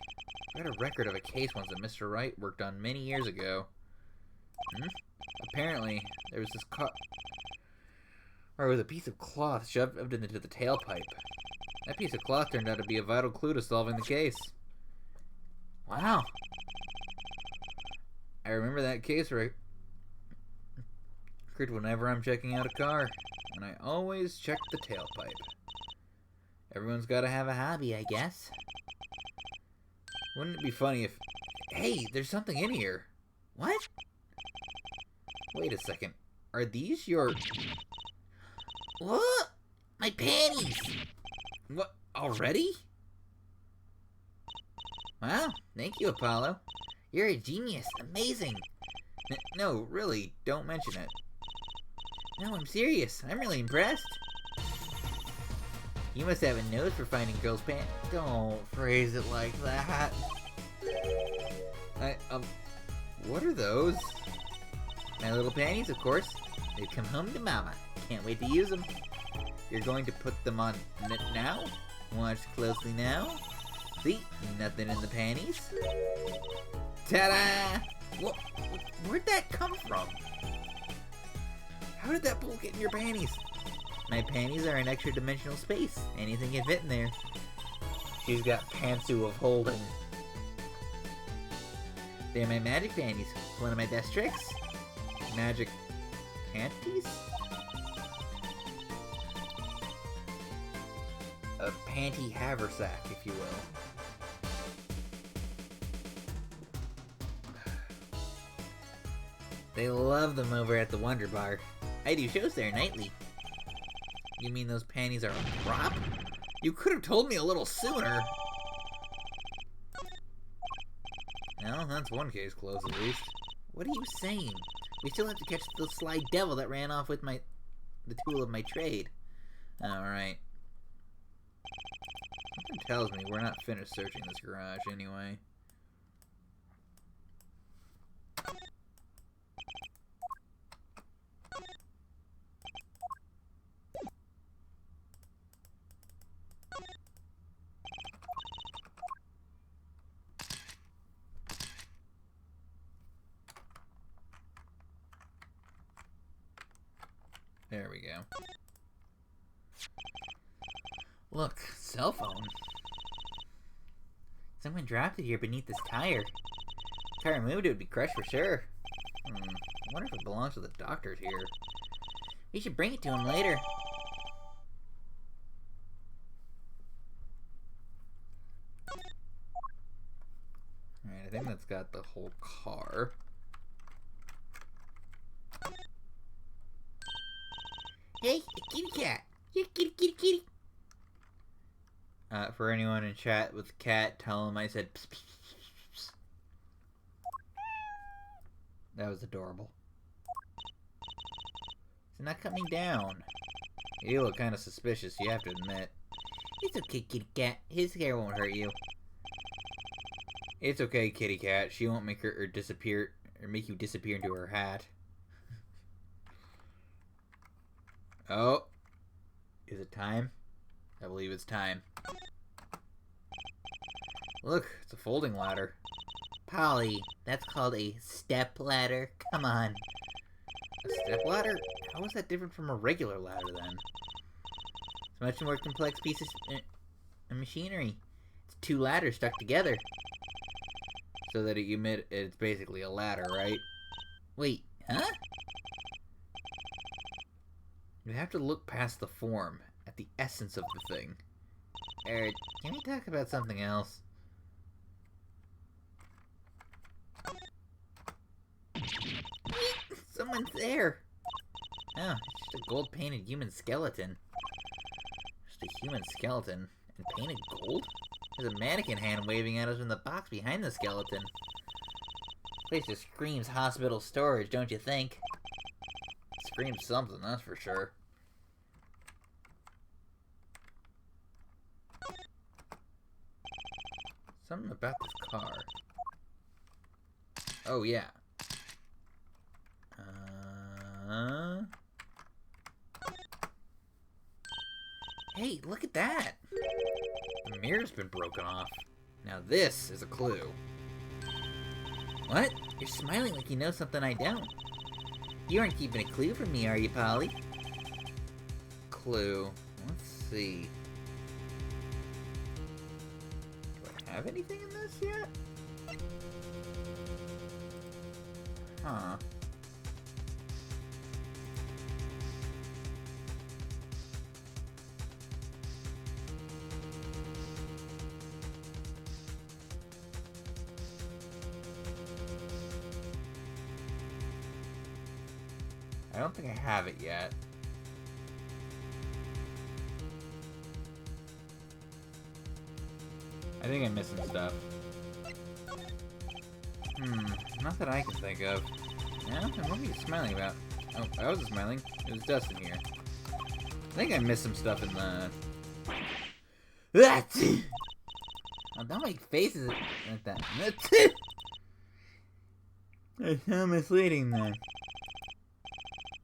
I read a record of a case once that Mr. Wright worked on many years ago. Apparently, there was this car... Or it was a piece of cloth shoved into the tailpipe. That piece of cloth turned out to be a vital clue to solving the case. Wow. I remember that case record whenever I'm checking out a car. And I always check the tailpipe. Everyone's gotta have a hobby, I guess. Wouldn't it be funny if... Hey, there's something in here. What? Wait a second. Are these your... What? My panties! What? Already? Wow, thank you, Apollo. You're a genius. Amazing. No, really, don't mention it. No, I'm serious. I'm really impressed. You must have a nose for finding girls' pants. Don't phrase it like that. What are those? My little panties, of course. They've come home to Mama. Can't wait to use them. You're going to put them on now? Watch closely now. See? Nothing in the panties. Ta-da! Where'd that come from? How did that bolt get in your panties? My panties are an extra dimensional space. Anything can fit in there. She's got pantsu of holding. They're my magic panties. It's one of my best tricks. Magic panties? A panty haversack, if you will. They love them over at the Wonder Bar. I do shows there nightly. You mean those panties are a prop? You could have told me a little sooner. Well, that's one case closed at least. What are you saying? We still have to catch the sly devil that ran off with the tool of my trade. Alright. Something tells me we're not finished searching this garage anyway. There we go. Look, cell phone. Someone dropped it here beneath this tire. If the tire moved, it would be crushed for sure. I wonder if it belongs to the doctors here. We should bring it to him later. Alright, I think that's got the whole car. Hey, a kitty cat! Here, kitty, kitty, kitty! For anyone in chat with cat, tell him I said pss, pss, pss, pss. That was adorable. It's not coming down. You look kind of suspicious, you have to admit. It's okay, kitty cat. His hair won't hurt you. It's okay, kitty cat. She won't make her disappear or make you disappear into her hat. Oh. Is it time? I believe it's time. Look, it's a folding ladder. Polly, that's called a step ladder. Come on. A step ladder? How is that different from a regular ladder then? It's a much more complex piece of machinery. It's two ladders stuck together. So that you admit it's basically a ladder, right? Wait, huh? You have to look past the form, at the essence of the thing. Can we talk about something else? Someone's there! Oh, it's just a gold-painted human skeleton. Just a human skeleton. And painted gold? There's a mannequin hand waving at us from the box behind the skeleton. This place just screams hospital storage, don't you think? Screams something, that's for sure. Something about this car. Oh, yeah. Hey, look at that! The mirror's been broken off. Now this is a clue. What? You're smiling like you know something I don't. You aren't keeping a clue from me, are you, Polly? Clue. Let's see. Do I have anything in this yet? Huh. I don't think I have it yet. I think I'm missing stuff. Not that I can think of. Yeah, what are you smiling about? Oh, I wasn't smiling. It was dust in here. I think I missed some stuff in the Oh, don't make faces like that. That's so misleading, then.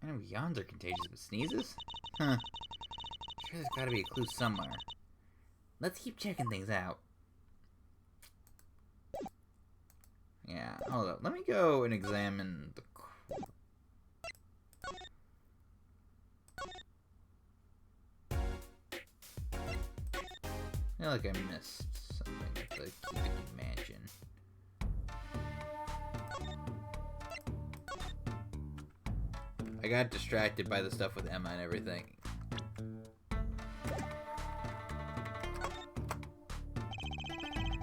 I know yawns are contagious, but sneezes? Huh. Sure, there's gotta be a clue somewhere. Let's keep checking things out. Yeah, hold up. Let me go and examine the... I feel like I missed something at the Keeping Mansion. I got distracted by the stuff with Emma and everything.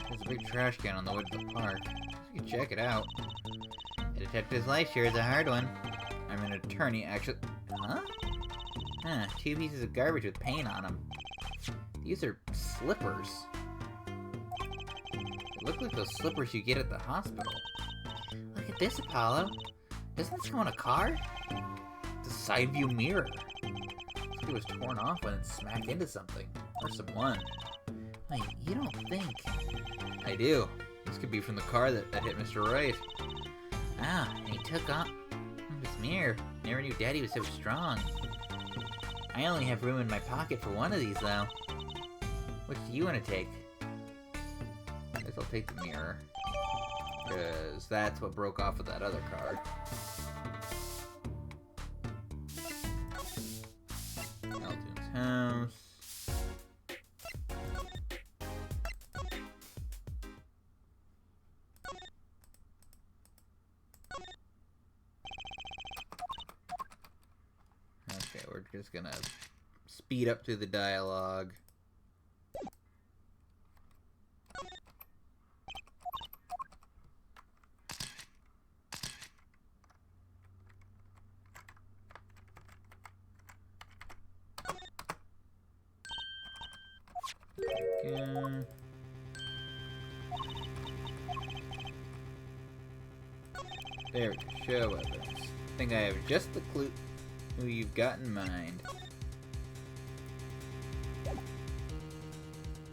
There's a big trash can on the way to the park. You can check it out. A detective's life here is a hard one. I'm an attorney, actually. Huh? Huh, 2 pieces of garbage with paint on them. These are slippers. They look like those slippers you get at the hospital. Look at this, Apollo. Doesn't this come in a car? It's a side view mirror. Looks like it was torn off when it smacked into something. Or someone. Wait, you don't think... I do. This could be from the car that hit Mr. Wright. Ah, and he took off this mirror. Never knew Daddy was so strong. I only have room in my pocket for one of these, though. Which do you want to take? I guess I'll take the mirror. Because that's what broke off of that other card. Elton's house. Okay, we're just gonna speed up through the dialogue. Okay. There we go. Show weapons. I think I have just the clue who you've got in mind.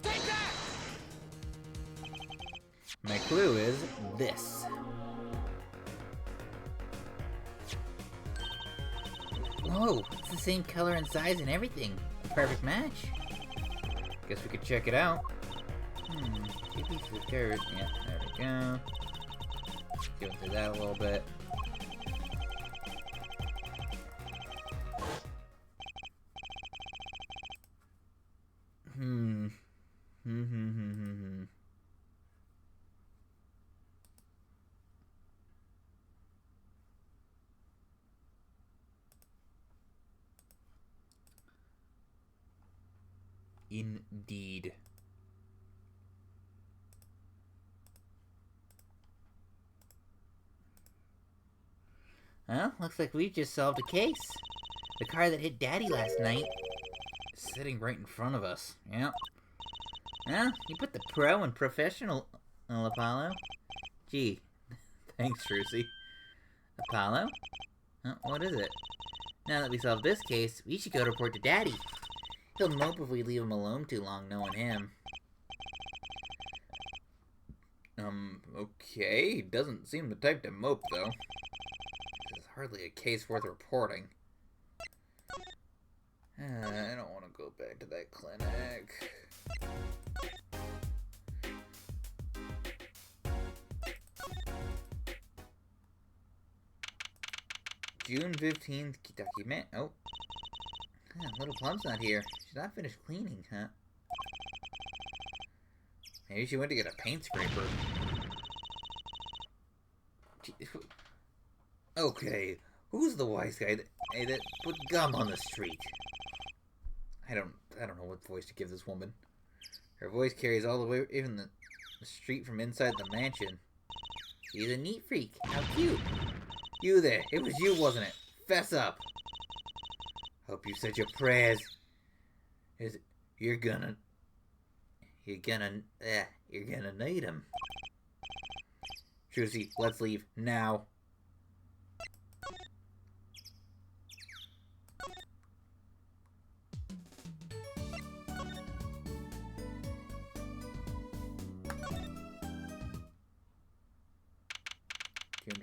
Take that! My clue is this. Whoa, it's the same color and size and everything. A perfect match. Guess we could check it out. 2 pieces of carrot. Yeah, there we go. Go through that a little bit. Indeed. Well, looks like we've just solved a case. The car that hit Daddy last night is sitting right in front of us. Yep. Well, you put the pro and professional, Apollo. Gee, thanks, Trucy. Apollo? What is it? Now that we solved this case, we should go report to Daddy. He'll mope if we leave him alone too long, knowing him. Okay. He doesn't seem the type to mope, though. This is hardly a case worth reporting. I don't want to go back to that clinic. June 15th, document. Oh. Little Plum's not here. She's not finished cleaning, huh? Maybe she went to get a paint scraper. Okay, who's the wise guy that put gum on the street? I don't know what voice to give this woman. Her voice carries all the way, even the street from inside the mansion. She's a neat freak. How cute. You there. It was you, wasn't it? Fess up. Hope you said your prayers. You're gonna need them. Trucy, let's leave now.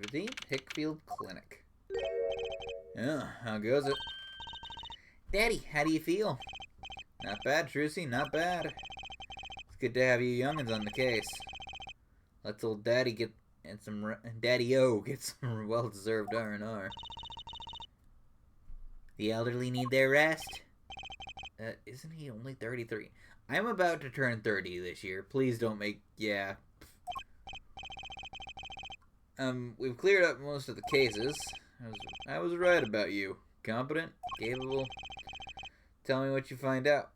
to the Hickfield Clinic. Yeah, how goes it? Daddy, how do you feel? Not bad, Trucy, not bad. It's good to have you youngins on the case. Let's old Daddy get Daddy-O get some well-deserved R&R. The elderly need their rest. Isn't he only 33? I'm about to turn 30 this year. Please don't make... Yeah. We've cleared up most of the cases. I was right about you. Competent, capable. Tell me what you find out.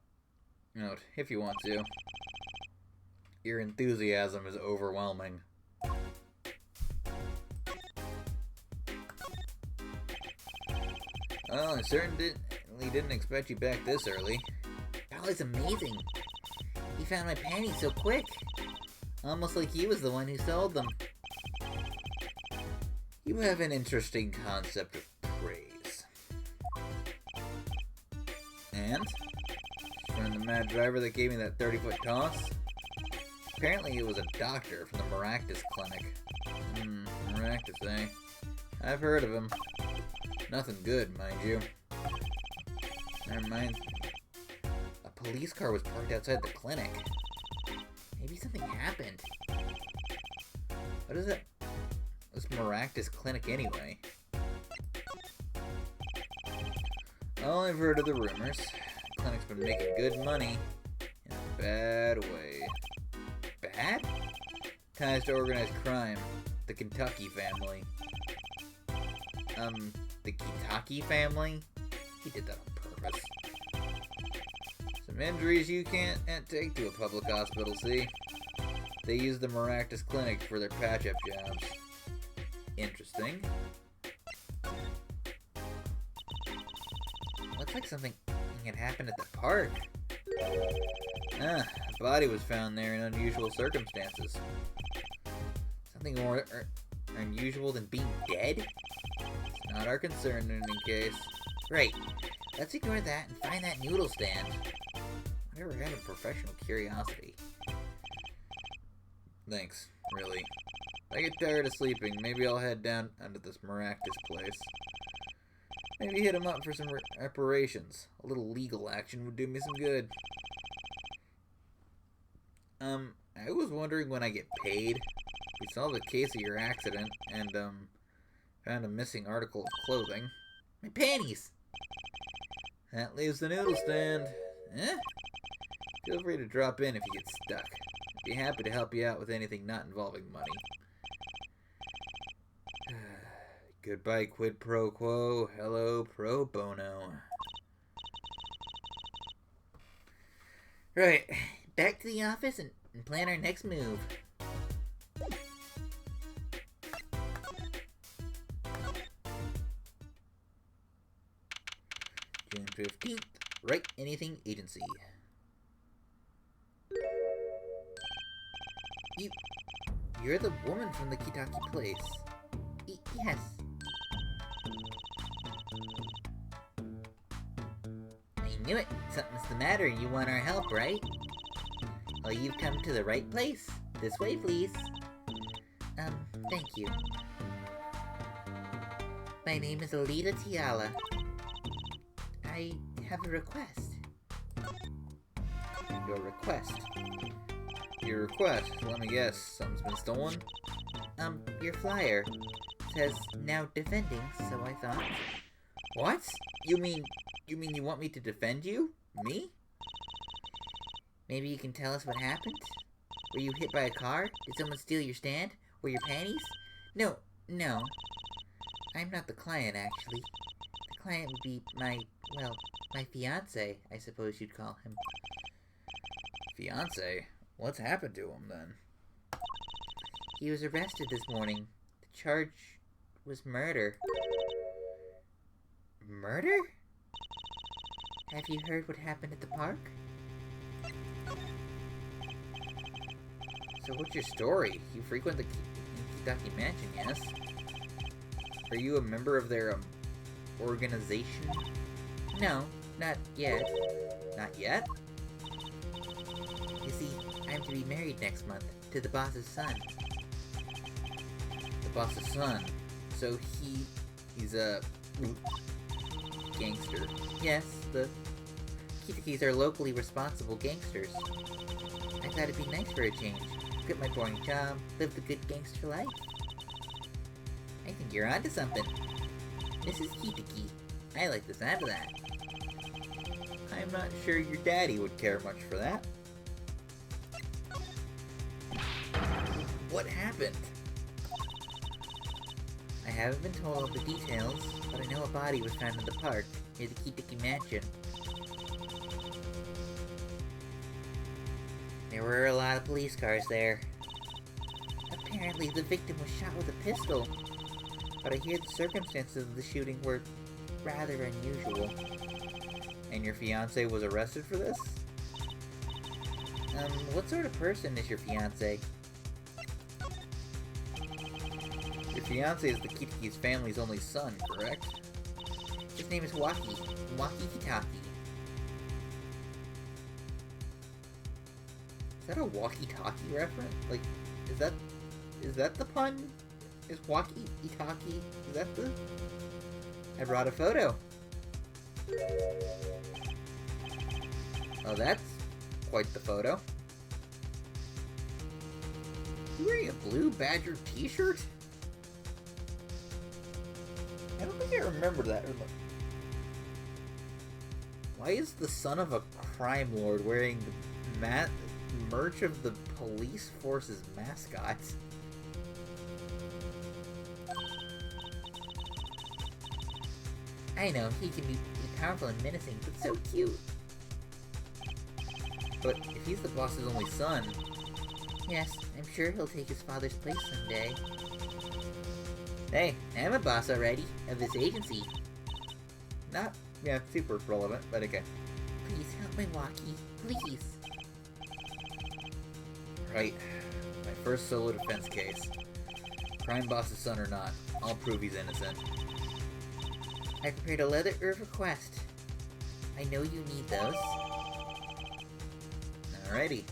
Note, if you want to. Your enthusiasm is overwhelming. Well, I certainly didn't expect you back this early. Dolly's amazing. He found my panties so quick. Almost like he was the one who sold them. You have an interesting concept of praise. And? From the mad driver that gave me that 30-foot toss? Apparently it was a doctor from the Maractus Clinic. Maractus, eh? I've heard of him. Nothing good, mind you. Never mind. A police car was parked outside the clinic. Maybe something happened. What is it? This Maractus Clinic anyway? Well, I've heard of the rumors. The clinic's been making good money. In a bad way. Bad? Ties to organized crime. The Kentucky family. The Kitaki family? He did that on purpose. Some injuries you can't take to a public hospital, see? They use the Maractus Clinic for their patch-up jobs. Interesting. Looks like something had happened at the park. A body was found there in unusual circumstances. Something more unusual than being dead? It's not our concern in any case. Right. Let's ignore that and find that noodle stand. I never had a professional curiosity. Thanks, really. If I get tired of sleeping, maybe I'll head down under this Maractus place. Maybe hit him up for some reparations. A little legal action would do me some good. I was wondering when I get paid. We solved the case of your accident, and, found a missing article of clothing. My panties! That leaves the noodle stand. Feel free to drop in if you get stuck. I'd be happy to help you out with anything not involving money. Goodbye quid pro quo, hello pro bono. Right, back to the office and plan our next move. June 15th, Write Anything Agency. You're the woman from the Kitaki place. Yes. I knew it. Something's the matter. You want our help, right? Well, you've come to the right place. This way, please. Thank you. My name is Alita Tiala. I have a request. Your request? Your request? Let me guess. Something's been stolen? Your flyer says now defending, so I thought. What? You mean you want me to defend you? Me? Maybe you can tell us what happened? Were you hit by a car? Did someone steal your stand? Or your panties? No. I'm not the client, actually. The client would be my fiancé, I suppose you'd call him. Fiancé? What's happened to him, then? He was arrested this morning. The charge was murder. Murder? Have you heard what happened at the park? So what's your story? You frequent the Kitaki Mansion, yes? Are you a member of their, organization? No, not yet. Not yet? You see, I'm to be married next month to the boss's son. The boss's son? So he's a gangster. Yes, the Kitakis are locally responsible gangsters. I thought it'd be nice for a change. Quit my boring job, live the good gangster life. I think you're onto something. This is Kitaki. I like the sound of that. I'm not sure your daddy would care much for that. What happened? I haven't been told all the details, but I know a body was found in the park, near the Kitaki mansion. There were a lot of police cars there. Apparently the victim was shot with a pistol, but I hear the circumstances of the shooting were rather unusual. And your fiancé was arrested for this? What sort of person is your fiancé? Your fiancé is the Kitaki's family's only son, correct? His name is Waki Kitaki. Is that a walkie-talkie reference? Like, is that the pun? Is walkie-talkie? Is that the... I brought a photo. Oh, that's quite the photo. You wearing a blue Badger t-shirt? I don't think I remember that. Why is the son of a crime lord wearing the merch of the police force's mascot? I know, he can be powerful and menacing, but so cute. But if he's the boss's only son... Yes, I'm sure he'll take his father's place someday. Hey, I'm a boss already, of this agency. Not, yeah, super relevant, but okay. Please help my walkie, please. Right. My first solo defense case. Crime boss's son or not, I'll prove he's innocent. I prepared a letter of request. I know you need those. Alrighty.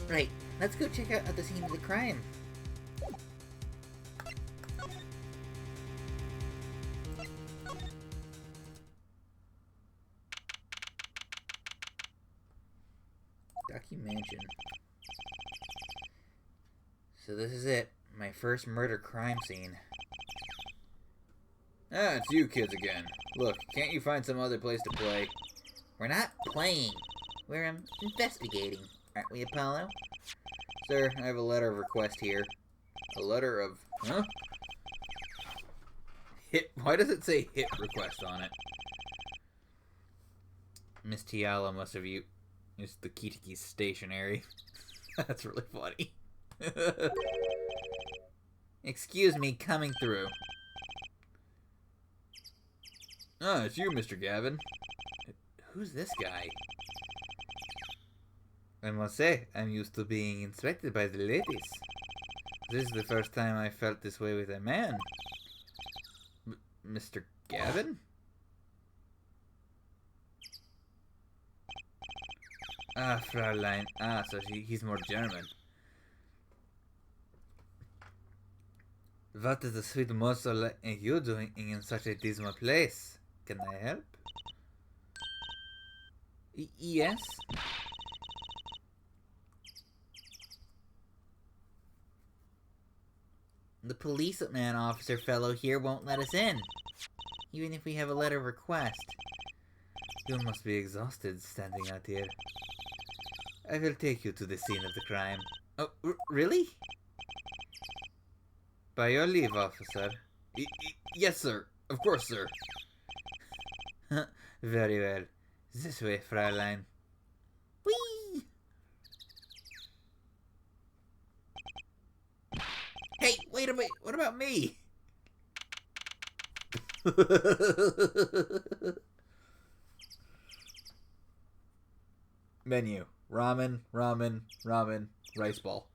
Right, let's go check out the scene of the crime. Ducky Mansion. So this is it. My first murder crime scene. Ah, it's you kids again. Look, can't you find some other place to play? We're not playing. We're, investigating. Aren't we, Apollo? Sir, I have a letter of request here. A letter of... Huh? Hit... Why does it say hit request on it? Miss Tiala must have used the Kitaki's stationery. That's really funny. Excuse me, coming through. Ah, it's you, Mr. Gavin. Who's this guy? I must say, I'm used to being inspected by the ladies. This is the first time I felt this way with a man. Mr. Gavin? Ah, Fraulein. Ah, so he's more German. What is the sweet morsel like you doing in such a dismal place? Can I help? Yes? The policeman officer fellow here won't let us in, even if we have a letter of request. You must be exhausted standing out here. I will take you to the scene of the crime. Oh, really? By your leave, officer. Yes, sir. Of course, sir. Very well. This way, Fraulein. Whee! Hey, wait a minute. What about me? Menu. Ramen, ramen, ramen, rice ball.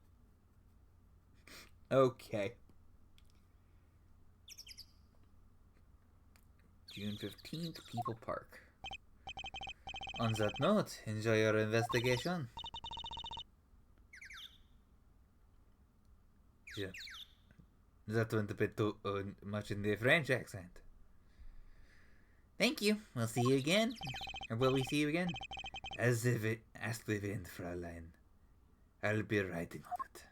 Okay. June 15th, People Park. On that note, enjoy your investigation. Yeah. That went a bit too much in the French accent. Thank you. We'll see you again. Or will we see you again? As if it asked the wind, Fräulein. I'll be writing on it.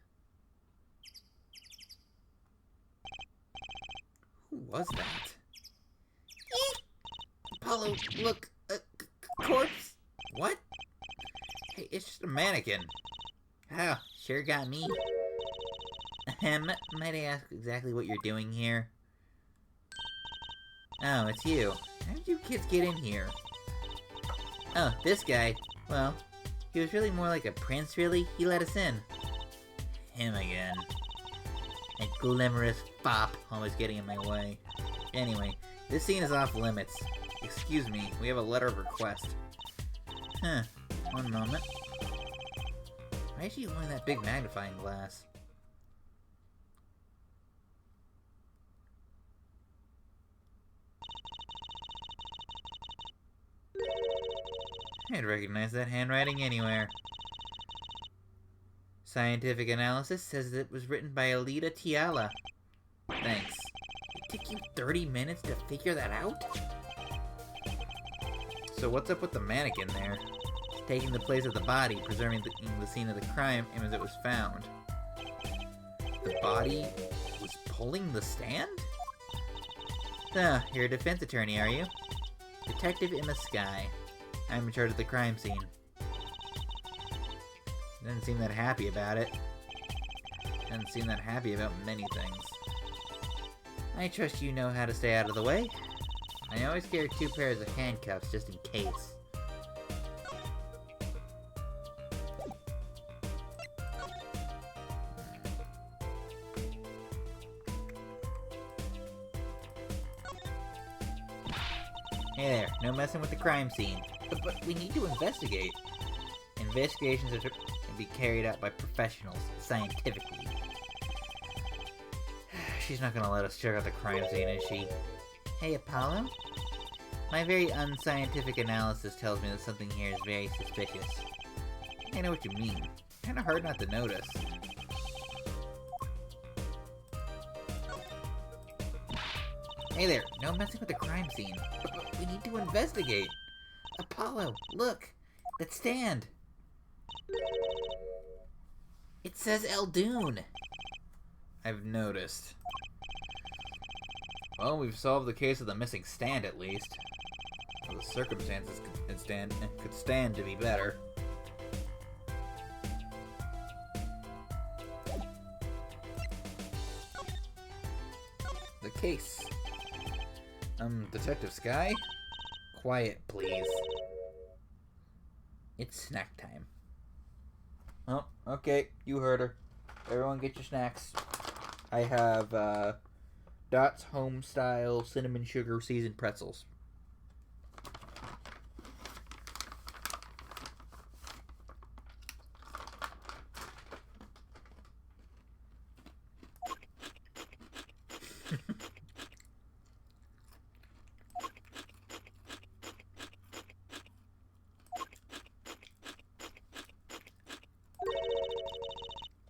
Who was that? Apollo, look, a corpse? What? Hey, it's just a mannequin. Oh, sure got me. Might I ask exactly what you're doing here? Oh, it's you. How did you kids get in here? Oh, this guy. Well, he was really more like a prince, really. He let us in. Him again. That glamorous fop always getting in my way. Anyway, this scene is off limits. Excuse me, we have a letter of request. Huh, one moment. Why is she holding that big magnifying glass? I'd recognize that handwriting anywhere. Scientific analysis says it was written by Alida Tiala. Thanks. It took you 30 minutes to figure that out? So what's up with the mannequin there? It's taking the place of the body, preserving the scene of the crime as it was found. The body was pulling the stand? Ah, you're a defense attorney, are you? Detective Emma Sky. I'm in charge of the crime scene. Doesn't seem that happy about it. Doesn't seem that happy about many things. I trust you know how to stay out of the way. I always carry 2 pairs of handcuffs just in case. Hey there, no messing with the crime scene. But we need to investigate. Investigations are to be carried out by professionals, scientifically. She's not gonna let us check out the crime scene, is she? Hey, Apollo? My very unscientific analysis tells me that something here is very suspicious. I know what you mean. Kinda hard not to notice. Hey there, no messing with the crime scene. But we need to investigate. Apollo, look! That stand! It says Eldoon! I've noticed. Well, we've solved the case of the missing stand at least. Well, the circumstances could stand to be better. The case. Detective Sky? Quiet, please. It's snack time. Oh, okay, you heard her. Everyone get your snacks. I have, Dot's home-style cinnamon sugar seasoned pretzels.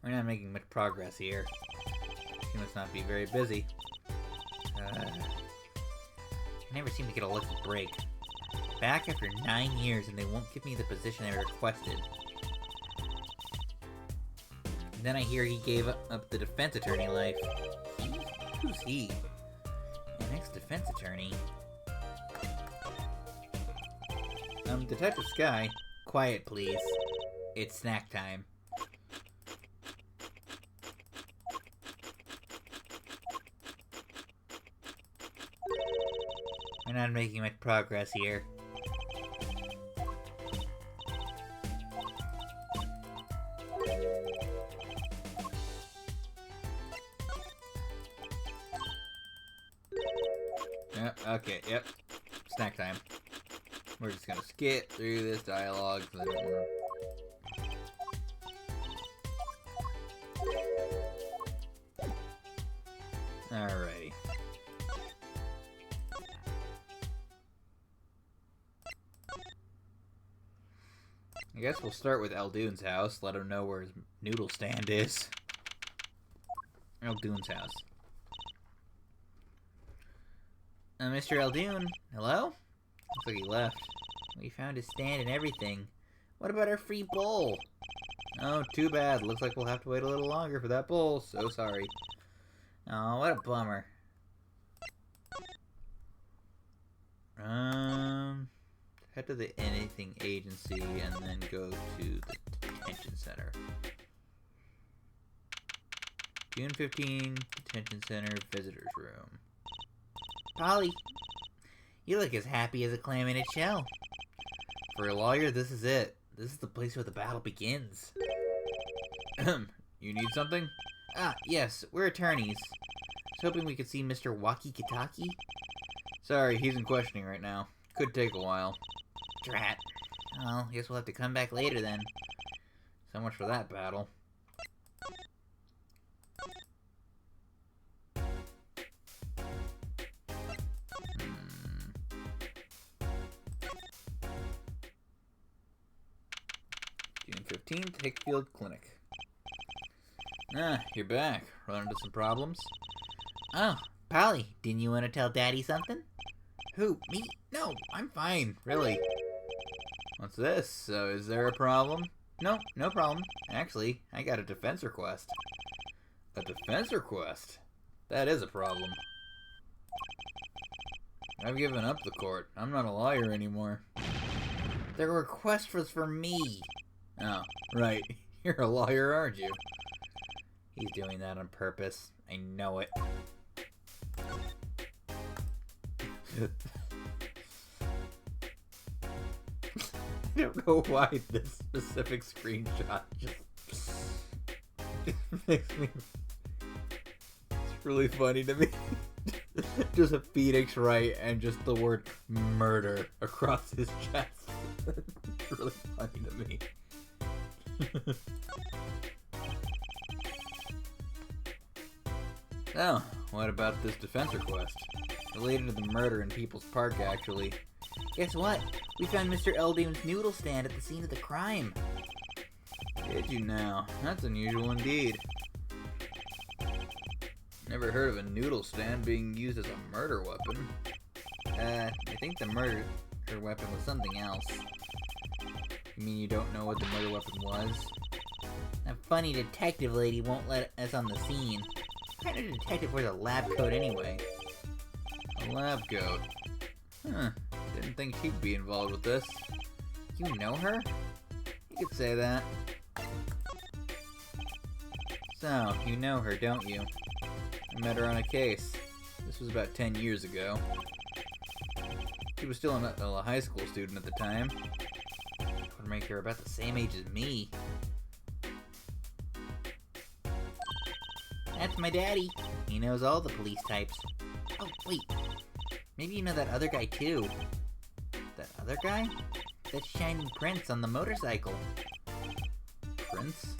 We're not making much progress here. She must not be very busy. I never seem to get a lucky break. Back after 9 years and they won't give me the position I requested. And then I hear he gave up the defense attorney life. He? Who's he? An ex-defense attorney? Detective Sky, quiet please. It's snack time. We're not making much progress here. Yep, okay, yep. Snack time. We're just gonna skip through this dialogue because I don't wanna... Alrighty. I guess we'll start with Eldoon's house, let him know where his noodle stand is. Eldoon's house. Mr. Eldoon, hello? Looks like he left. We found his stand and everything. What about our free bowl? Oh, too bad. Looks like we'll have to wait a little longer for that bowl. So sorry. Oh, what a bummer. Head to the anything agency and then go to the detention center. June 15, detention center, visitors room. Polly, you look as happy as a clam in its shell. For a lawyer, this is it. This is the place where the battle begins. You need something? Ah, yes, we're attorneys. I was hoping we could see Mr. Waki Kitaki. Sorry, he's in questioning right now. Could take a while. Drat. Well, guess we'll have to come back later then. So much for that battle. June 15th, Hickfield Clinic. Ah, you're back. Run into some problems? Oh, Polly, didn't you want to tell Daddy something? Who, me? No, I'm fine, really. What's this? So, is there a problem? No, no problem. Actually, I got a defense request. A defense request? That is a problem. I've given up the court. I'm not a lawyer anymore. The request was for me. Oh, right. You're a lawyer, aren't you? He's doing that on purpose. I know it. I don't know why this specific screenshot just makes me... It's really funny to me. Just a Phoenix Wright and just the word murder across his chest. It's really funny to me. Oh, what about this defense request? Related to the murder in People's Park, actually. Guess what? We found Mr. Eldoon's noodle stand at the scene of the crime. Did you now? That's unusual indeed. Never heard of a noodle stand being used as a murder weapon. I think the murder weapon was something else. You mean you don't know what the murder weapon was? That funny detective lady won't let us on the scene. What kind of detective wears a lab coat anyway? A lab coat? Huh. Didn't think she'd be involved with this. You know her? You could say that. So, you know her, don't you? I met her on a case. This was about 10 years ago. She was still a high school student at the time. Would make her about the same age as me. That's my daddy. He knows all the police types. Oh, wait. Maybe you know that other guy, too. That other guy? That shining prince on the motorcycle. Prince?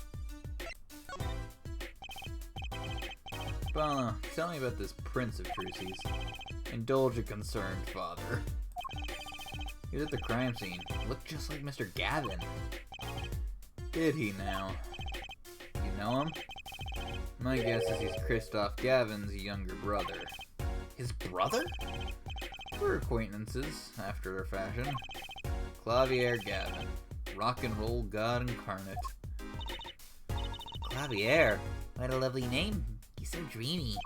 Bala, tell me about this Prince of Trucies. Indulge a concerned father. He was at the crime scene. Looked just like Mr. Gavin. Did he now? You know him? My guess is he's Christoph Gavin's younger brother. His brother? We're acquaintances, after a fashion. Clavier Gavin. Rock and roll god incarnate. Clavier? What a lovely name. He's so dreamy.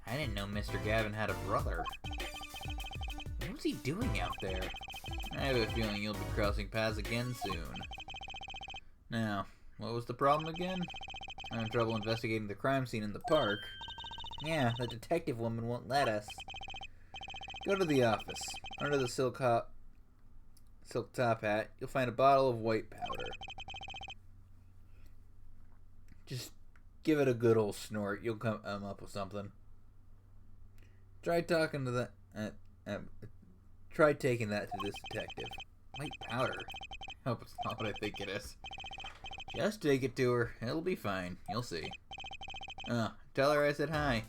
I didn't know Mr. Gavin had a brother. What was he doing out there? I have a feeling you'll be crossing paths again soon. Now, what was the problem again? I'm in trouble investigating the crime scene in the park. Yeah, the detective woman won't let us. Go to the office. Under the silk top hat, you'll find a bottle of white powder. Just give it a good old snort. You'll come up with something. Try talking to that. Try taking that to this detective. White powder. I hope it's not what I think it is. Just take it to her. It'll be fine. You'll see. Tell her I said hi.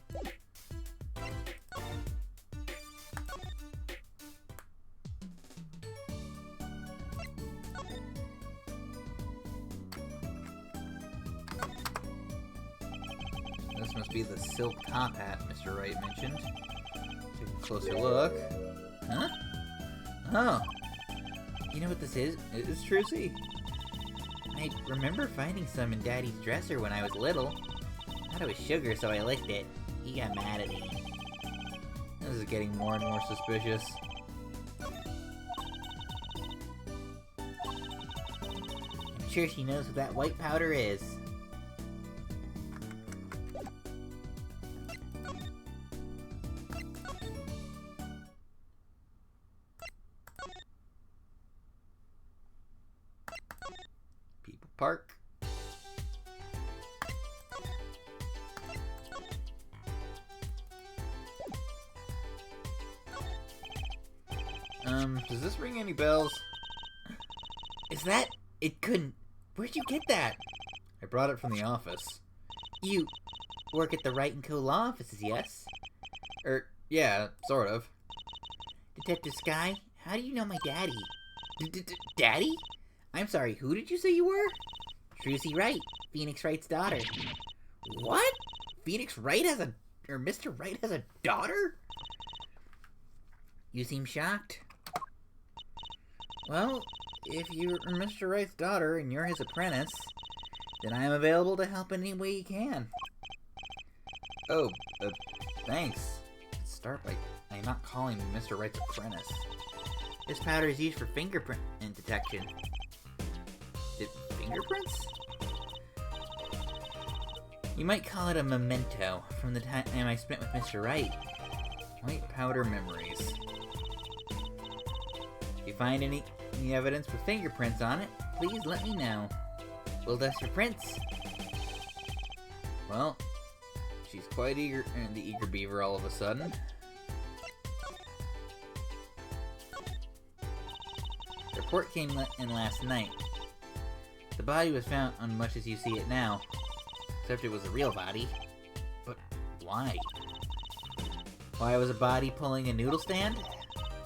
This must be the silk top hat Mr. Wright mentioned. take a closer look. Huh? Oh. You know what this is? It's Trucy. I remember finding some in Daddy's dresser when I was little. I thought it was sugar, so I licked it. He got mad at me. This is getting more and more suspicious. I'm sure she knows what that white powder is. People Park. Does this ring any bells? Is that... It couldn't... Where'd you get that? I brought it from the office. You work at the Wright & Co. law offices, yes? Yeah, sort of. Detective Sky, how do you know my daddy? Daddy? I'm sorry, who did you say you were? Trucy Wright, Phoenix Wright's daughter. What? Phoenix Wright has a... or Mr. Wright has a daughter? You seem shocked. Well, if you're Mr. Wright's daughter and you're his apprentice, then I am available to help in any way you can. Oh, thanks. Let's start by not calling me Mr. Wright's apprentice. This powder is used for fingerprint detection. Fingerprints? You might call it a memento from the time I spent with Mr. Wright. White powder memories. If you find any evidence with fingerprints on it, please let me know. We'll test for prints. Well, she's quite eager, the eager beaver all of a sudden. The report came in last night. The body was found on much as you see it now, except it was a real body. But why? Why was a body pulling a noodle stand?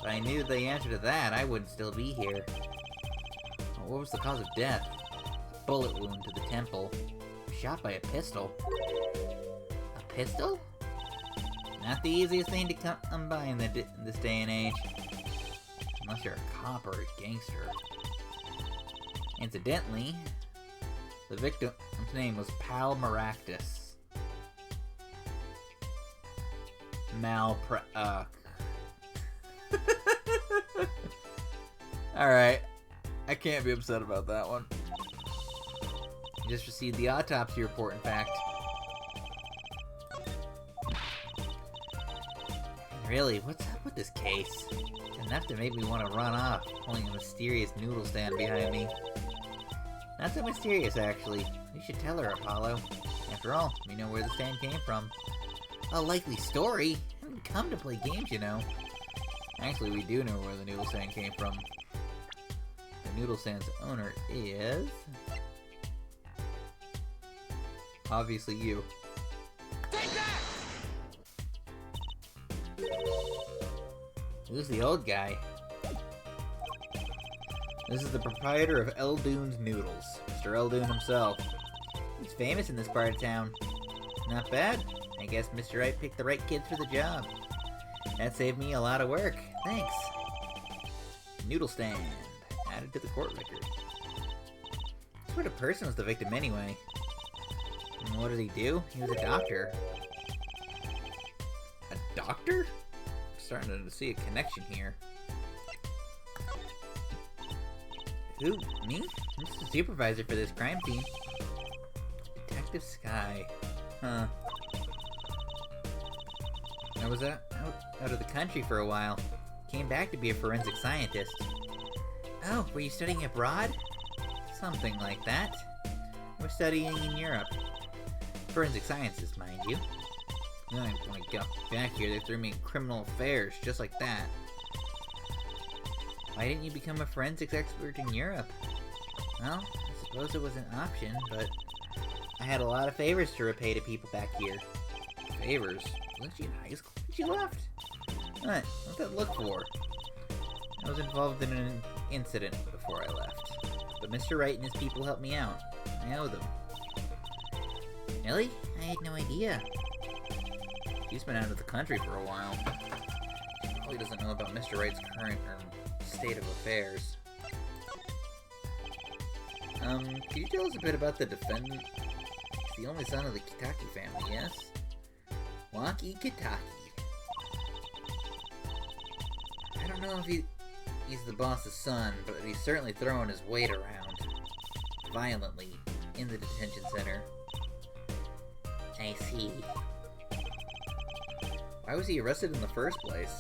If I knew the answer to that, I wouldn't still be here. What was the cause of death? A bullet wound to the temple. Shot by a pistol. A pistol? Not the easiest thing to come by in this day and age. Unless you're a cop or a gangster. Incidentally, the victim's name was Pal Maractus. Alright. I can't be upset about that one. You just received the autopsy report, in fact. Really, what's up with this case? It's enough to make me want to run off, pulling a mysterious noodle stand behind me. Not so mysterious, actually. We should tell her, Apollo. After all, we know where the stand came from. A likely story? I didn't come to play games, you know. Actually, we do know where the noodle stand came from. The noodle stand's owner is... obviously you. Take that! Who's the old guy? This is the proprietor of Eldoon's Noodles, Mr. Eldoon himself. He's famous in this part of town. Not bad. I guess Mr. Wright picked the right kids for the job. That saved me a lot of work. Thanks. Noodle stand. Added to the court record. What sort of person was the victim anyway? And what did he do? He was a doctor. A doctor? I'm starting to see a connection here. Who? Me? I'm just the supervisor for this crime team. Detective Sky. Huh. I was out of the country for a while. Came back to be a forensic scientist. Oh, were you studying abroad? Something like that. We're studying in Europe. Forensic sciences, mind you. Then when I got back here, they threw me in criminal affairs, just like that. Why didn't you become a forensics expert in Europe? Well, I suppose it was an option, but I had a lot of favors to repay to people back here. Favors? Wasn't she in high school when she left? What? What's that look for? I was involved in an incident before I left. But Mr. Wright and his people helped me out. I owe them. Really? I had no idea. She's been out of the country for a while. probably doesn't know about Mr. Wright's current state of affairs. Can you tell us a bit about the defendant? He's the only son of the Kitaki family, yes? Waki Kitaki. I don't know if he's the boss's son, but he's certainly throwing his weight around violently in the detention center. I see. Why was he arrested in the first place?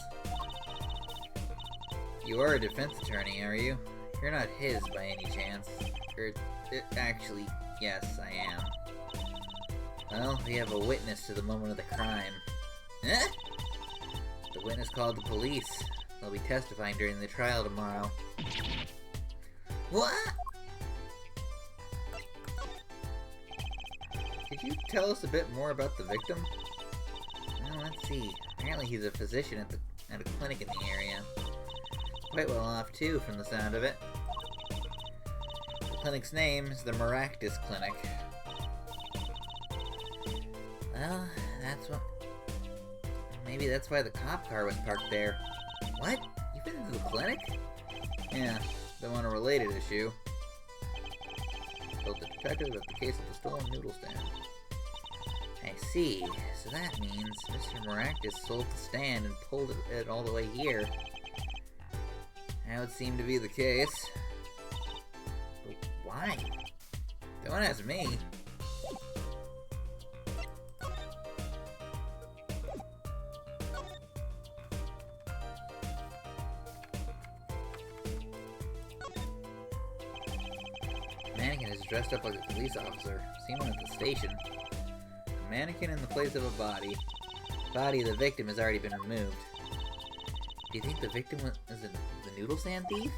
You are a defense attorney, are you? You're not his by any chance. Actually, yes, I am. Well, we have a witness to the moment of the crime. Huh? The witness called the police. They'll be testifying during the trial tomorrow. What? Could you tell us a bit more about the victim? Well, let's see. Apparently he's a physician at a clinic in the area. Quite well off, too, from the sound of it. The clinic's name is the Maractus Clinic. Well, maybe that's why the cop car was parked there. What? You've been to the clinic? Yeah, though on a related issue. Told the detective about the case of the stolen noodle stand. I see. So that means Mr. Maractus sold the stand and pulled it all the way here. That would seem to be the case. But why? Don't ask me. Mannequin is dressed up like a police officer. Seen one at the station. A mannequin in the place of a body. The body of the victim has already been removed. Do you think the victim was the noodle stand thief?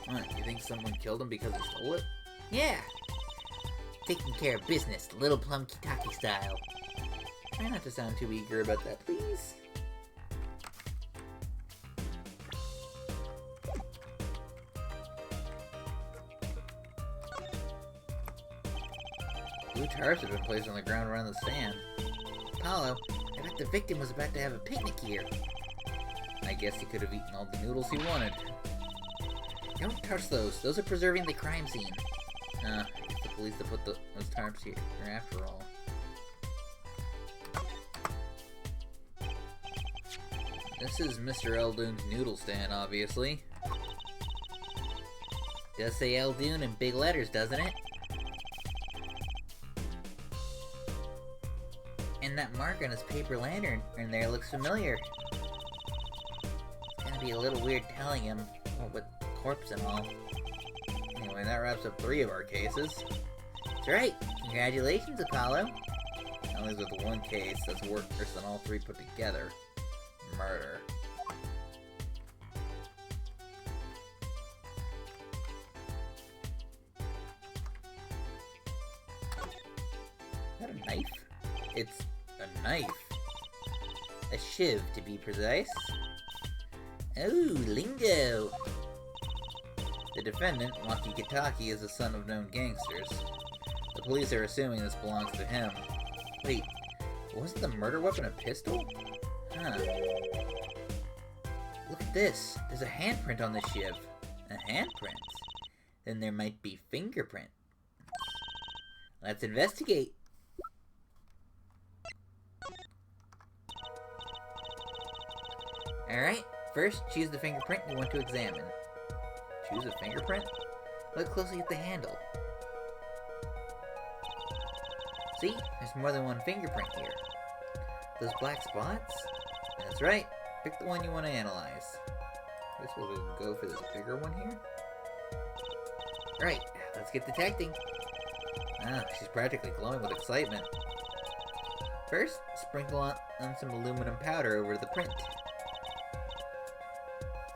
What, you think someone killed him because he stole it? Yeah! Taking care of business, Little Plum Kitaki style. Try not to sound too eager about that, please. Blue tarps have been placed on the ground around the stand. Apollo, I bet the victim was about to have a picnic here. I guess he could have eaten all the noodles he wanted. Don't touch those. Those are preserving the crime scene. I guess the police to put those tarps here after all. This is Mr. Eldoon's noodle stand, obviously. Does say Eldoon in big letters, doesn't it? And that mark on his paper lantern in there looks familiar. It's gonna be a little weird telling him, with the corpse and all. Anyway, that wraps up 3 of our cases. That's right! Congratulations, Apollo! Now leaves with one case that's worse than all 3 put together. Murder. Is that a knife? It's a knife. A shiv, to be precise. Oh, lingo! The defendant, Waki Kitaki, is the son of known gangsters. The police are assuming this belongs to him. Wait, wasn't the murder weapon a pistol? Huh. Look at this. There's a handprint on the shiv. A handprint? Then there might be fingerprint. Let's investigate. Alright, first choose the fingerprint you want to examine. Choose a fingerprint? Look closely at the handle. See? There's more than one fingerprint here. Those black spots? That's right. Pick the one you want to analyze. Guess we'll go for this bigger one here. Right, let's get detecting. Ah, she's practically glowing with excitement. First, sprinkle on some aluminum powder over the print.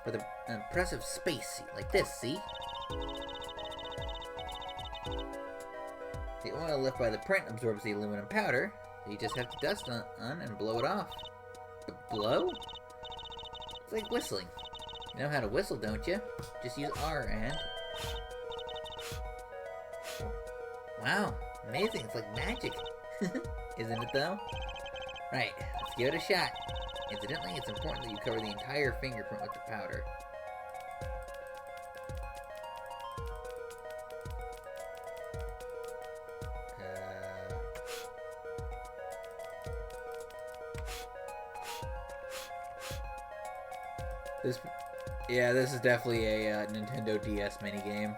With an impressive space, like this, see? The oil left by the print absorbs the aluminum powder, so you just have to dust on and blow it off. Blow? It's like whistling. You know how to whistle, don't you? Just use R and... Wow, amazing, it's like magic. Isn't it though? Right, let's give it a shot. Incidentally, it's important that you cover the entire fingerprint with the powder. This is definitely a Nintendo DS minigame.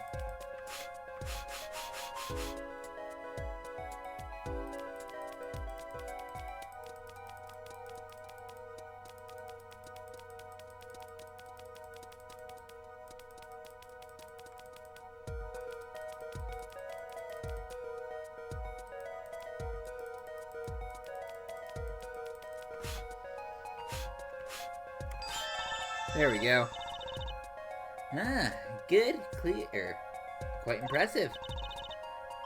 There we go. Ah, good, clear. Quite impressive.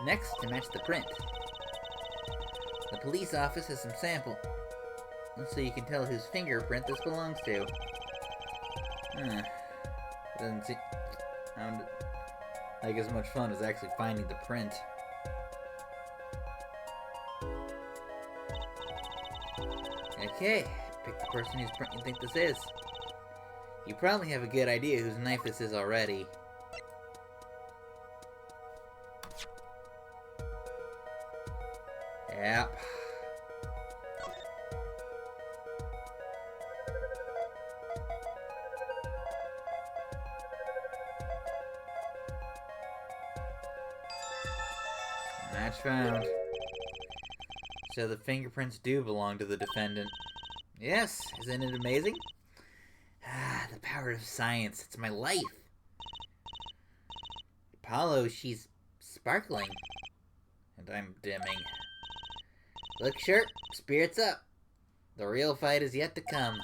Next, to match the print. The police office has some sample, so you can tell whose fingerprint this belongs to. Doesn't sound like as much fun as actually finding the print. Okay, pick the person whose print you think this is. You probably have a good idea whose knife this is already. Yep. Match found. So the fingerprints do belong to the defendant. Yes, isn't it amazing? Ah, the power of science. It's my life. Apollo, she's sparkling. And I'm dimming. Look sharp, spirits up. The real fight is yet to come.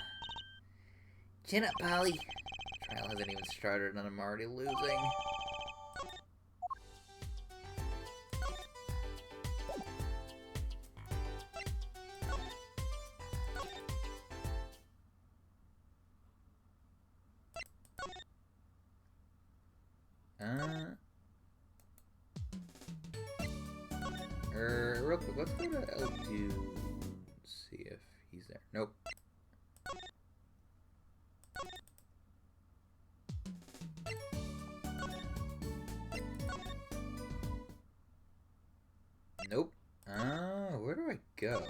Chin up, Polly. The trial hasn't even started and I'm already losing. Real quick, let's go to L2, see if he's there. Nope. Nope. Where do I go?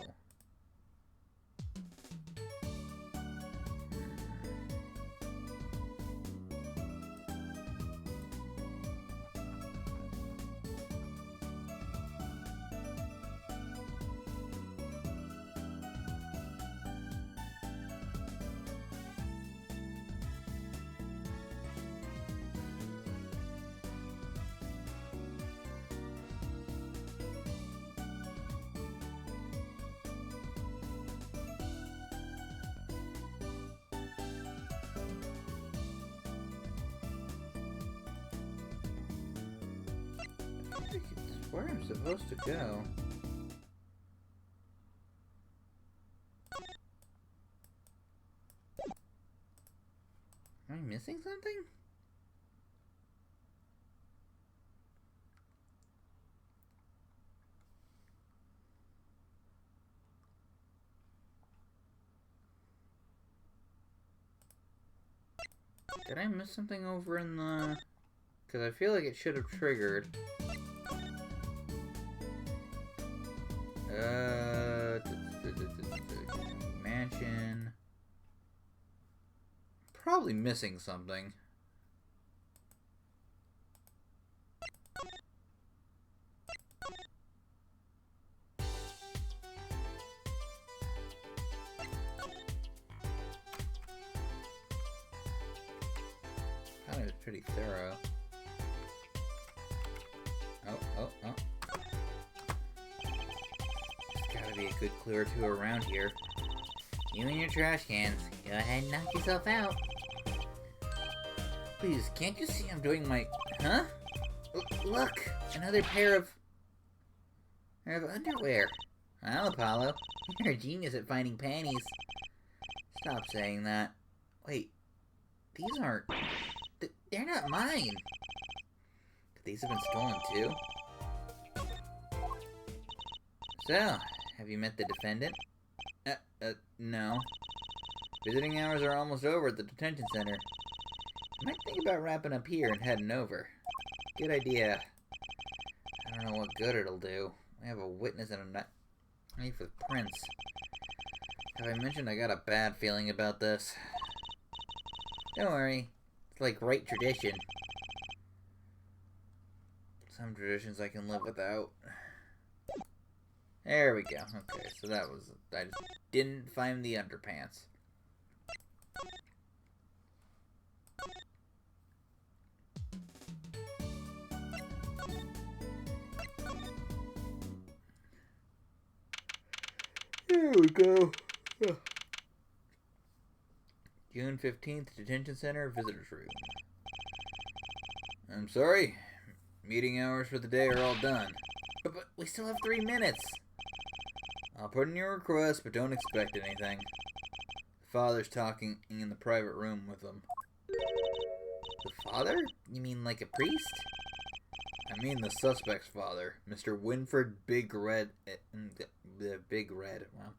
I think it's where I'm supposed to go. Am I missing something? Did I miss something over in the... Because I feel like it should have triggered. Mansion. Probably missing something. That was pretty thorough. Oh. There's gotta be a good clue or two around here. You and your trash cans. Go ahead and knock yourself out. Please, can't you see I'm doing my... Huh? Look! Another pair of underwear. Well, Apollo, you're a genius at finding panties. Stop saying that. Wait. These aren't... They're not mine. Could these have been stolen too? So, have you met the defendant? No. Visiting hours are almost over at the detention center. I might think about wrapping up here and heading over. Good idea. I don't know what good it'll do. I have a witness and I need for the prince. Have I mentioned I got a bad feeling about this? Don't worry. It's like right tradition. Some traditions I can live without. There we go. Okay, so that was... I just didn't find the underpants. There we go. June 15th, Detention Center, Visitor's Room. I'm sorry. Meeting hours for the day are all done. But we still have 3 minutes. I'll put in your request, but don't expect anything. The father's talking in the private room with them. The father? You mean like a priest? I mean the suspect's father, Mr. Winford Big Red... Big Red, wow.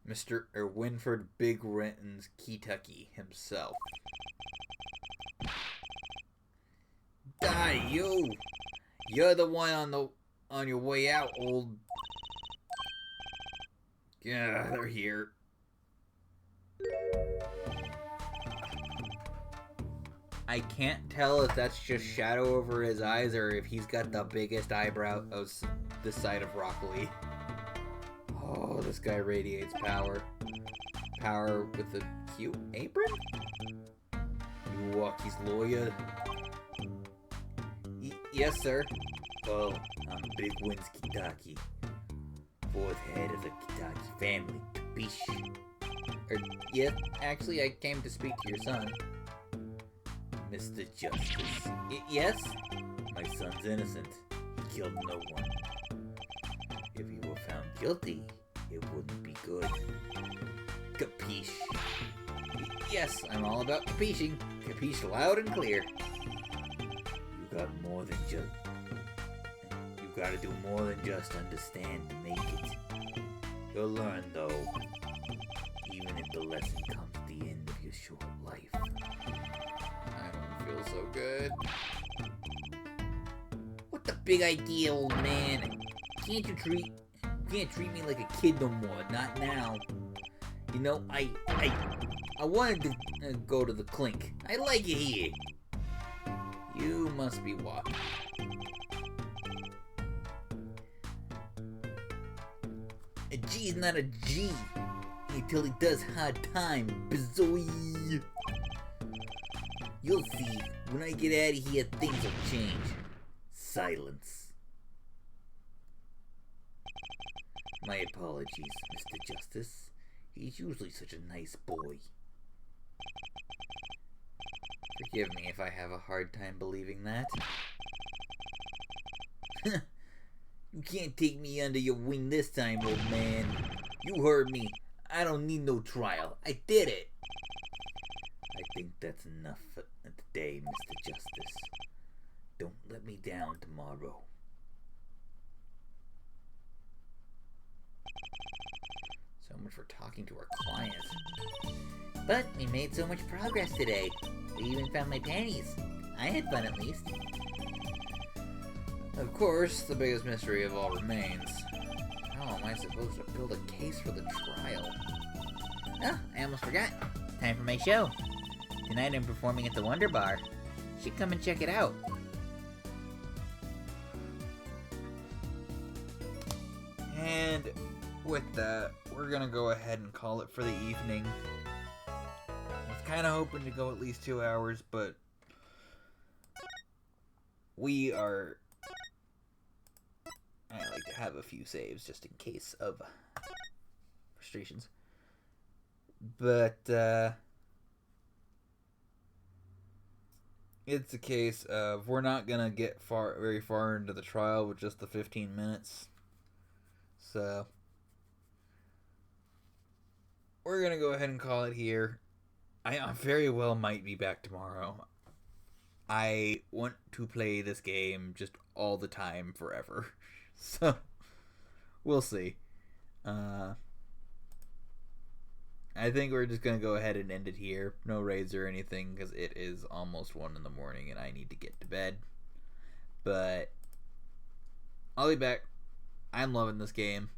Mr. Winford Big Renton's Kentucky himself. Die, you! You're the one on your way out, old... Yeah, they're here. I can't tell if that's just shadow over his eyes or if he's got the biggest eyebrow of this side of Rockaway. Oh, this guy radiates power. Power with a cute apron? Milwaukee's lawyer. Yes, sir. Oh, I'm Big Wins Kentucky. 4th head of the Kentucky family. Capiche? Yeah, actually, I came to speak to your son. Mr. Justice. Yes? My son's innocent. He killed no one. If he were found guilty, it wouldn't be good. Capiche? Yes, I'm all about capiching. Capiche loud and clear. You got more than just... You gotta do more than just understand to make it. You'll learn, though. Even if the lesson comes at the end of your short life. I don't feel so good. What the big idea, old man? You can't treat me like a kid no more. Not now. You know, I wanted to go to the clink. I like it here. You must be walking. A G is not a G until he does hard time. Bizoy. You'll see. When I get out of here, things will change. Silence. My apologies, Mr. Justice. He's usually such a nice boy. Forgive me if I have a hard time believing that. You can't take me under your wing this time, old man. You heard me. I don't need no trial. I did it. I think that's enough for today, Mr. Justice. Don't let me down tomorrow. So much for talking to our client. But we made so much progress today. We even found my panties. I had fun at least. Of course, the biggest mystery of all remains. How am I supposed to build a case for the trial? Oh, I almost forgot. Time for my show. Tonight I'm performing at the Wonder Bar. You should come and check it out. And with that, we're gonna go ahead and call it for the evening. I was kind of hoping to go at least 2 hours, but I like to have a few saves just in case of frustrations. But it's a case of we're not gonna get very far into the trial with just the 15 minutes. So we're gonna go ahead and call it here. I very well might be back tomorrow. I want to play this game just all the time forever. So we'll see. I think we're just going to go ahead and end it here. No raids or anything, because it is almost 1 in the morning and I need to get to bed. But I'll be back. I'm loving this game.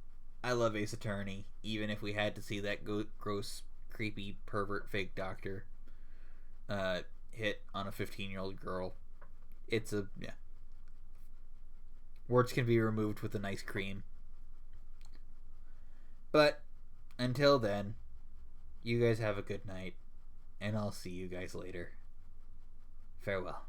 I love Ace Attorney, even if we had to see that gross, creepy, pervert fake doctor hit on a 15-year-old girl. It's a, yeah. Words can be removed with a nice cream. But until then, you guys have a good night, and I'll see you guys later. Farewell.